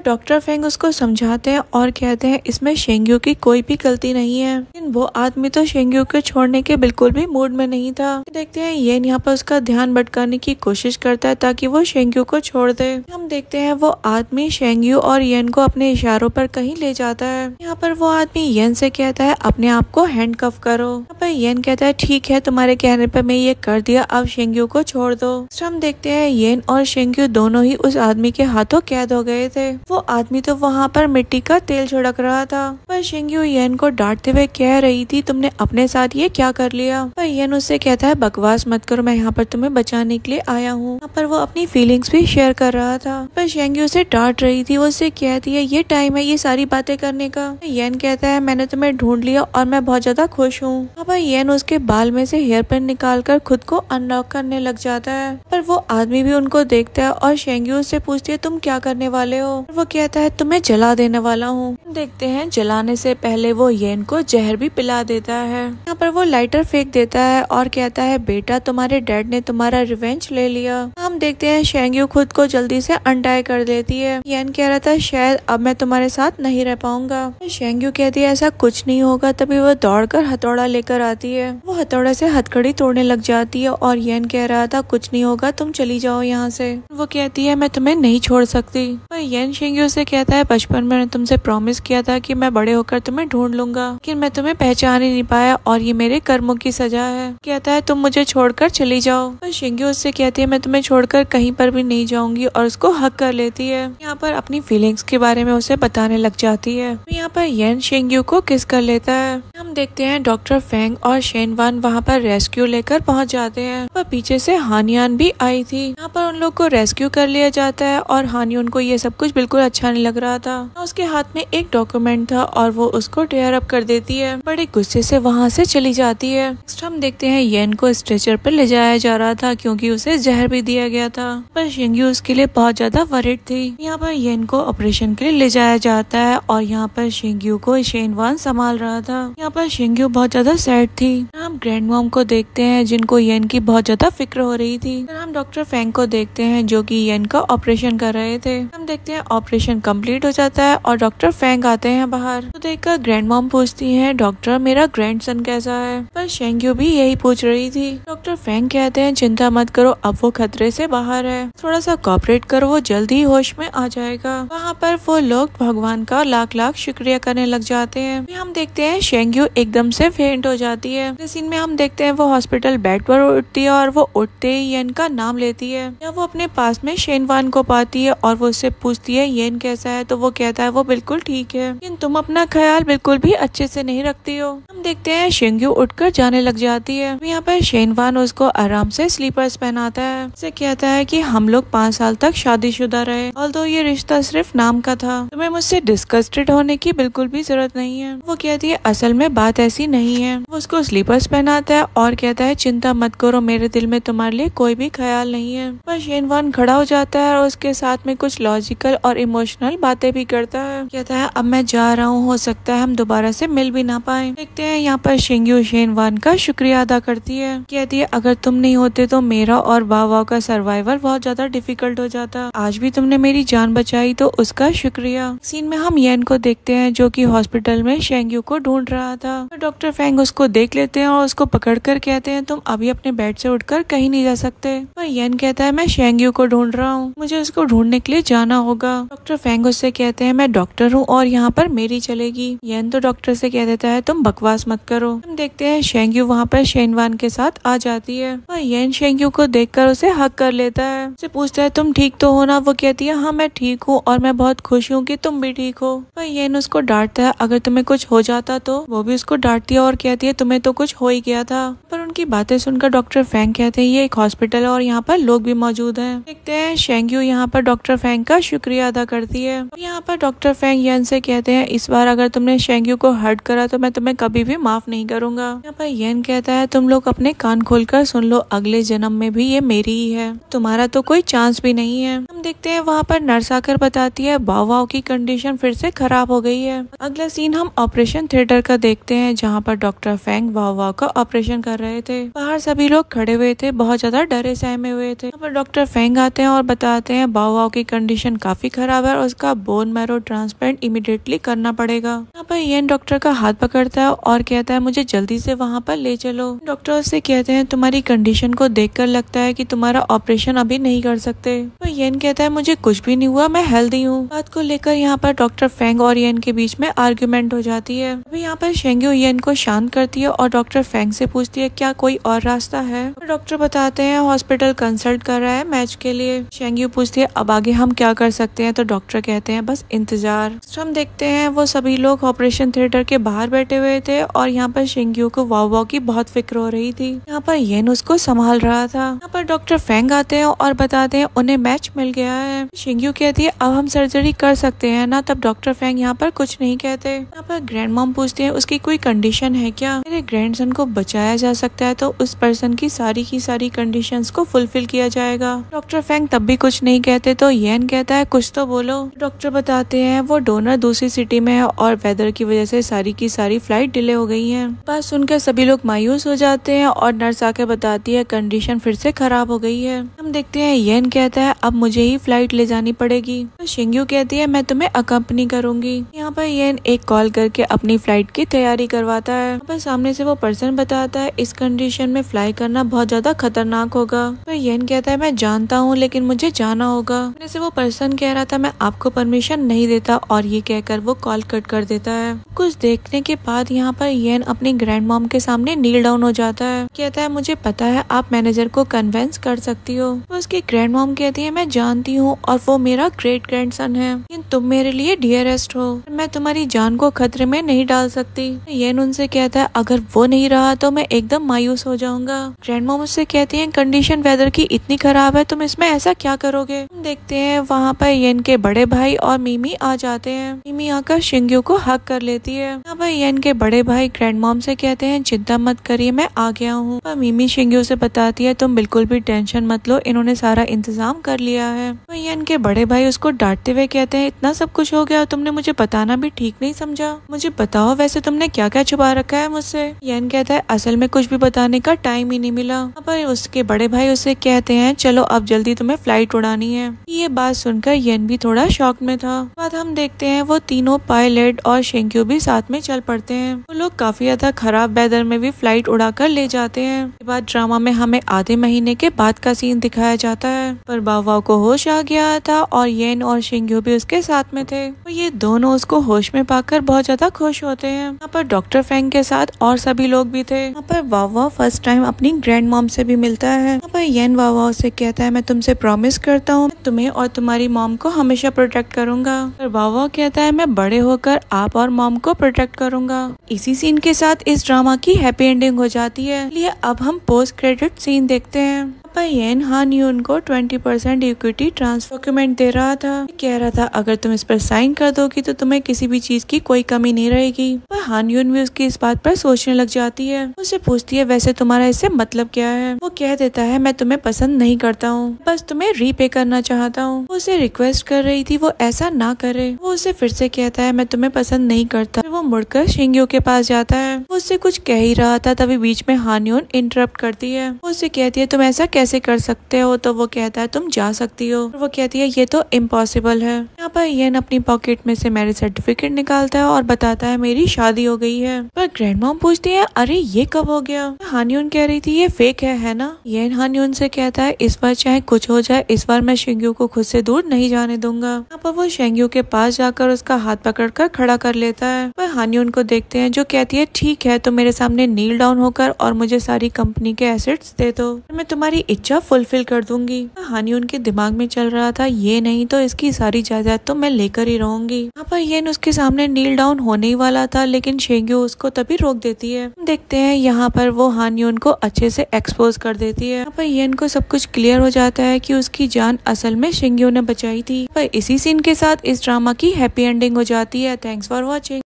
डॉक्टर फेंग उसको समझाते हैं और कहते हैं इसमें शेंग्यू की कोई भी गलती नहीं है। लेकिन वो आदमी तो शेंग्यू को छोड़ने के बिल्कुल भी मूड में नहीं था। देखते हैं येन यहाँ पर उसका ध्यान भटकाने की कोशिश करता है ताकि वो शेंग्यू को छोड़ दे। हम देखते हैं वो आदमी शेंग्यू और येन को अपने इशारों पर कहीं ले जाता है। यहाँ पर वो आदमी येन से कहता है अपने आप को हैंडकफ करो। यहाँ पर येन कहता है ठीक है तुम्हारे कहने पर मैं ये कर दिया, अब शेंग्यू को छोड़ दो। हम देखते हैं येन और शेंग्यू दोनों ही उस आदमी के हाथों कैद हो गए थे। वो आदमी तो वहाँ पर मिट्टी का तेल छिड़क रहा था, पर शेंग्यू येन को डांटते हुए कह रही थी तुमने अपने साथ ये क्या कर लिया। पर येन उससे कहता है बकवास मत करो, मैं यहाँ पर तुम्हें बचाने के लिए आया हूँ। यहाँ पर वो अपनी फीलिंग्स भी शेयर कर रहा था, पर शेंग्यू उसे डांट रही थी। वो उससे कहती है ये टाइम है ये सारी बातें करने का। येन कहता है मैंने तुम्हें ढूंढ लिया और मैं बहुत ज्यादा खुश हूँ। अब येन उसके बाल में से हेयर पिन निकाल कर खुद को अनलॉक करने लग जाता है, पर वो आदमी भी उनको देखता है और शेंग्यू से पूछती है तुम क्या करने वाले हो। वो कहता है तुम्हें जला देने वाला हूँ। देखते हैं जलाने से पहले वो येन को जहर भी पिला देता है। यहाँ पर वो लाइटर फेंक देता है और कहता है बेटा तुम्हारे डैड ने तुम्हारा रिवेंज ले लिया। हम देखते हैं शेंग्यू खुद को जल्दी से अनटाई कर देती है। येन कह रहा था शायद अब मैं तुम्हारे साथ नहीं रह पाऊंगा। शेंग्यू कहती है ऐसा कुछ नहीं होगा। तभी वो दौड़कर हथौड़ा लेकर आती है। वो हथौड़ा से हथकड़ी तोड़ने लग जाती है और येन कह रहा था कुछ नहीं होगा, तुम चली जाओ यहाँ से। वो कहती है मैं तुम्हें नहीं छोड़ सकती। पर येन शेंग्यू से कहता है बचपन में मैंने तुमसे प्रॉमिस किया था कि मैं बड़े होकर तुम्हें ढूंढ लूंगा, लेकिन मैं तुम्हें पहचान ही नहीं पाया और ये मेरे कर्मों की सजा है। कहता है तुम मुझे छोड़कर चली जाओ। पर शेंग्यू उससे कहती है मैं तुम्हें छोड़कर कहीं पर भी नहीं जाऊंगी और उसको हक कर लेती है। यहाँ पर अपनी फीलिंग्स के बारे में उसे बताने लग जाती है। तो यहाँ पर येन शेंग्यू को किस कर लेता है। हम देखते हैं डॉक्टर फेंग और शेनवान वहाँ पर रेस्क्यू लेकर पहुँच जाते हैं, पर पीछे से हानियान भी आई थी। यहाँ पर उन लोग को रेस्क्यू कर लिया जाता है और हानियन को ये सब कुछ बिल्कुल अच्छा नहीं लग रहा था। उसके हाथ में एक डॉक्यूमेंट था और वो उसको टेयर अप कर देती है। बड़े गुस्से से वहाँ से चली जाती है। नेक्स्ट हम देखते हैं येन को स्ट्रेचर पर ले जाया जा रहा था क्योंकि उसे जहर भी दिया गया था, पर शेंग्यू उसके लिए बहुत ज्यादा वरिड थी। यहाँ पर येन को ऑपरेशन के लिए ले जाया जाता है और यहाँ पर शेंग्यू को शेनवान संभाल रहा था। यहाँ पर पर शेंग्यू बहुत ज्यादा सैड थी। हम ग्रैंड मॉम को देखते हैं जिनको येन की बहुत ज्यादा फिक्र हो रही थी। फिर हम डॉक्टर फेंग को देखते हैं जो कि येन का ऑपरेशन कर रहे थे। हम देखते हैं ऑपरेशन कंप्लीट हो जाता है और डॉक्टर फेंग आते हैं बाहर। तो देखकर ग्रैंड मॉम पूछती है डॉक्टर मेरा ग्रैंडसन कैसा है। पर शेंग्यू भी यही पूछ रही थी। डॉक्टर फेंग कहते हैं चिंता मत करो, अब वो खतरे से बाहर है, थोड़ा सा कोऑपरेट करो, वो जल्दी ही होश में आ जाएगा। वहाँ पर वो लोग भगवान का लाख लाख शुक्रिया करने लग जाते हैं। हम देखते हैं शेंग्यू एकदम से फेंट हो जाती है। इस सीन में हम देखते हैं वो हॉस्पिटल बेड पर उठती है और वो उठते ही येन का नाम लेती है। या वो अपने पास में शेनवान को पाती है और वो उससे पूछती है येन कैसा है। तो वो कहता है वो बिल्कुल ठीक है, लेकिन तुम अपना ख्याल बिल्कुल भी अच्छे से नहीं रखती हो। हम देखते हैं शेंग्यू उठकर जाने लग जाती है। यहाँ पर शेनवान उसको आराम से स्लीपर्स पहनाता है। उसे कहता है कि हम लोग 5 साल तक शादीशुदा रहे, ऑल्दो ये रिश्ता सिर्फ नाम का था, तुम्हें मुझसे डिस्गस्टेड होने की बिल्कुल भी जरूरत नहीं है। वो कहती है असल में बात ऐसी नहीं है। वो उसको स्लीपर्स पहनाता है और कहता है चिंता मत करो, मेरे दिल में तुम्हारे लिए कोई भी ख्याल नहीं है। पर शेनवान खड़ा हो जाता है और उसके साथ में कुछ लॉजिकल और इमोशनल बातें भी करता है। कहता है अब मैं जा रहा हूँ, हो सकता है हम दोबारा से मिल भी ना पाए। देखते हैं यहाँ पर शेंग्यू शेनवान का शुक्रिया अदा करती है। कहती है अगर तुम नहीं होते तो मेरा और वाव का सर्वाइवल बहुत ज्यादा डिफिकल्ट हो जाता, आज भी तुमने मेरी जान बचाई तो उसका शुक्रिया। सीन में हम येन को देखते हैं जो कि हॉस्पिटल में शेंग्यू को ढूंढ रहा था। डॉक्टर फेंग उसको देख लेते हैं और उसको पकड़कर कहते हैं तुम अभी अपने बेड से उठकर कहीं नहीं जा सकते। पर येन कहता है मैं शेंग्यू को ढूंढ रहा हूँ, मुझे उसको ढूंढने के लिए जाना होगा। डॉक्टर फेंग उससे कहते हैं मैं डॉक्टर हूँ और यहाँ पर मेरी चलेगी। येन तो डॉक्टर से कह देता है तुम बकवास मत करो। हम देखते हैं शेंग्यू वहाँ पर शेनवान के साथ आ जाती है और येन शेंग्यू को देखकर उसे हक कर लेता है। उसे पूछता है तुम ठीक तो हो ना। वो कहती है हाँ मैं ठीक हूँ और मैं बहुत खुश हूँ कि तुम भी ठीक हो। पर येन उसको डांटता है अगर तुम्हें कुछ हो जाता तो। वो भी उसको डांटती है और कहती है तुम्हें तो कुछ हो ही गया था। पर उनकी बातें सुनकर डॉक्टर फेंग कहते हैं ये एक हॉस्पिटल है और यहाँ पर लोग भी मौजूद हैं। देखते हैं शेंग्यू यहाँ पर डॉक्टर फेंग का शुक्रिया अदा करती है। यहाँ पर डॉक्टर फेंग येन से कहते हैं इस बार अगर तुमने शेंग्यू को हर्ट करा तो मैं तुम्हें कभी भी माफ नहीं करूंगा। यहाँ पर येन कहता है तुम लोग अपने कान खोलकर सुन लो, अगले जन्म में भी ये मेरी ही है, तुम्हारा तो कोई चांस भी नहीं है। हम देखते हैं वहाँ पर नर्स आकर बताती है वाव की कंडीशन फिर से खराब हो गई है। अगला सीन हम ऑपरेशन थिएटर का देखते हैं जहाँ पर डॉक्टर फेंग वाव का ऑपरेशन कर रहे थे। बाहर सभी लोग खड़े हुए थे, बहुत ज्यादा डरे सहमे हुए थे। यहाँ पर डॉक्टर फेंग आते हैं और बताते हैं वाव की कंडीशन काफी खराब है और उसका बोन मैरो ट्रांसप्लांट इमीडिएटली करना पड़ेगा। यहाँ पर येन डॉक्टर का हाथ पकड़ता है और कहता है मुझे जल्दी से वहाँ पर ले चलो। डॉक्टर उससे कहते हैं तुम्हारी कंडीशन को देखकर लगता है कि तुम्हारा ऑपरेशन अभी नहीं कर सकते। पर येन कहता है मुझे कुछ भी नहीं हुआ, मैं हेल्दी हूँ। बात को लेकर यहाँ पर डॉक्टर फेंग और येन के बीच में आर्ग्यूमेंट हो जाती है। अभी यहाँ पर शेंग्यू येन को शांत करती है और डॉक्टर फेंग से पूछती है क्या कोई और रास्ता है। डॉक्टर बताते हैं हॉस्पिटल कंसल्ट कर रहा है मैच के लिए। शेंग्यू पूछती है अब आगे हम क्या कर सकते हैं। तो डॉक्टर कहते हैं बस इंतजार। हम देखते हैं वो सभी लोग ऑपरेशन थिएटर के बाहर बैठे हुए थे और यहाँ पर शेंग्यू को वाव की बहुत फिक्र हो रही थी। यहाँ पर येन उसको संभाल रहा था। यहाँ पर डॉक्टर फेंग आते हैं और बताते हैं उन्हें मैच मिल गया है। शेंग्यू कहती है अब हम सर्जरी कर सकते हैं ना। तब डॉक्टर फेंग यहाँ पर कुछ नहीं कहते। यहाँ पर ग्रैंड मॉम पूछती है उसकी कोई कंडीशन है क्या, मेरे ग्रैंडसन को बचाया जा सकता है तो उस पर्सन की सारी कंडीशंस को फुलफिल किया जाएगा। डॉक्टर फेंग तब भी कुछ नहीं कहते तो येन कहता है कुछ तो बोलो। डॉक्टर बताते हैं वो डोनर दूसरी सिटी में है और वेदर की वजह से सारी की सारी फ्लाइट डिले हो गई है। बात सुनकर सभी लोग मायूस हो जाते हैं और नर्स आके बताती है कंडीशन फिर से खराब हो गई है। हम देखते हैं येन कहता है अब मुझे ही फ्लाइट ले जानी पड़ेगी। तो शेंग्यू कहती है मैं तुम्हें अकम्पनी करूंगी। यहाँ पर येन एक कॉल करके अपनी फ्लाइट की तैयारी करवाता है। पर सामने से वो पर्सन बताता है इस कंडीशन में फ्लाई करना बहुत ज्यादा खतरनाक होगा। पर येन कहता है मैं जानता हूँ लेकिन मुझे जाना होगा। मेरे से वो पर्सन कह रहा था मैं आपको परमिशन नहीं देता और ये कहकर वो कॉल कट कर देता है। कुछ देखने के बाद यहाँ पर येन अपनी ग्रैंड मॉम के सामने नील डाउन हो जाता है। कहता है मुझे पता है आप मैनेजर को कन्विंस कर सकती हो। तो उसकी ग्रैंड मॉम कहती है मैं जानती हूँ और वो मेरा ग्रेट ग्रैंडसन है, लेकिन तुम मेरे लिए डियरेस्ट हो, मैं तुम्हारी जान को खतरे में नहीं डाल सकती। येन उनसे कहता है अगर वो नहीं रहा तो मैं एकदम मायूस हो जाऊंगा। ग्रैंड मॉम उससे कहती है कंडीशन वेदर की इतनी खराब है तुम इसमें ऐसा क्या करोगे। हम देखते हैं वहाँ पर येन के बड़े भाई और मिमी आ जाते हैं। मिमी आकर शेंग्यू को हक कर लेती है। यहाँ पर येन के बड़े भाई ग्रैंड मॉम से कहते हैं चिंता मत करिए मैं आ गया हूँ। मिमी शेंग्यू से बताती है तुम बिल्कुल भी टेंशन मत लो, इन्होंने सारा इंतजाम कर लिया है। तो येन के बड़े भाई उसको डांटते हुए कहते हैं इतना सब कुछ हो गया तुमने मुझे बताना भी ठीक नहीं समझा। मुझे बताओ वैसे तुमने क्या क्या छुपा रखा है मुझसे। येन कहता है असल में कुछ भी बताने का टाइम ही नहीं मिला। पर उसके बड़े भाई उसे कहते हैं चलो अब जल्दी तुम्हें फ्लाइट उड़ानी है। ये बात सुनकर येन भी थोड़ा शॉक में था। बाद हम देखते हैं वो तीनों पायलट और शेंग्यू भी साथ में चल पड़ते हैं। वो लोग काफी ज्यादा खराब वेदर में भी फ्लाइट उड़ाकर ले जाते हैं। इसके बाद ड्रामा में हमें आधे महीने के बाद का सीन दिखाया जाता है। पर बावा को होश आ गया था और येन और शेंग्यू भी उसके साथ में थे। तो ये दोनों उसको होश में पाकर बहुत ज्यादा खुश होते हैं। यहाँ पर डॉक्टर फैंग के साथ और सभी लोग भी थे। यहाँ पर वावा फर्स्ट टाइम अपनी ग्रैंड मॉम से भी मिलता है। यहाँ पर येन वावा उसे कहता है मैं तुमसे प्रॉमिस करता हूँ तुम्हें और तुम्हारी मॉम को हमेशा प्रोटेक्ट करूंगा। पर वावा कहता है मैं बड़े होकर आप और मॉम को प्रोटेक्ट करूंगा। इसी सीन के साथ इस ड्रामा की हैप्पी एंडिंग हो जाती है। इसलिए अब हम पोस्ट क्रेडिट सीन देखते हैं। पर येन हान यून को 20% इक्विटी ट्रांसफर डॉक्यूमेंट दे रहा था। कह रहा था अगर तुम इस पर साइन कर दोगी तो तुम्हें किसी भी चीज की कोई कमी नहीं रहेगी। पर हान यून भी उसकी इस बात पर सोचने लग जाती है। उसे पूछती है वैसे तुम्हारा इससे मतलब क्या है। वो कह देता है मैं तुम्हें पसंद नहीं करता हूँ, बस तुम्हें रीपे करना चाहता हूँ। वो उसे रिक्वेस्ट कर रही थी वो ऐसा ना करे। वो उसे फिर से कहता है मैं तुम्हें पसंद नहीं करता। वो मुड़कर शेंग्यू के पास जाता है। वो उससे कुछ कह ही रहा था तभी बीच में हान यून इंटरप्ट करती है। वो उससे कहती है तुम ऐसा कैसे कर सकते हो। तो वो कहता है तुम जा सकती हो। वो कहती है ये तो इम्पॉसिबल है। यहाँ पर येन अपनी पॉकेट में से मैरिज सर्टिफिकेट निकालता है और बताता है मेरी शादी हो गई है। पर ग्रैंड मॉम पूछती है अरे ये कब हो गया। हानयून कह रही थी ये फेक है ना। येन हानयून से कहता है इस बार चाहे कुछ हो जाए इस बार मैं शेंग्यू को खुद से दूर नहीं जाने दूंगा। यहाँ पर वो शेंग्यू के पास जाकर उसका हाथ पकड़कर खड़ा कर लेता है। वह हानयून को देखते हैं जो कहती है ठीक है तो मेरे सामने नील डाउन होकर और मुझे सारी कंपनी के एसेट्स दे दो, मैं तुम्हारी इच्छा फुलफिल कर दूंगी। हानयून के दिमाग में चल रहा था ये नहीं तो इसकी सारी जायदाद तो मैं लेकर ही रहूंगी। यहाँ पर येन उसके सामने नील डाउन होने ही वाला था लेकिन शेंग्यू उसको तभी रोक देती है। देखते हैं यहाँ पर वो हानयून को अच्छे से एक्सपोज कर देती है। यहाँ पर येन को सब कुछ क्लियर हो जाता है कि उसकी जान असल में शेंग्यू ने बचाई थी। पर इसी सीन के साथ इस ड्रामा की हैप्पी एंडिंग हो जाती है। Thanks for watching.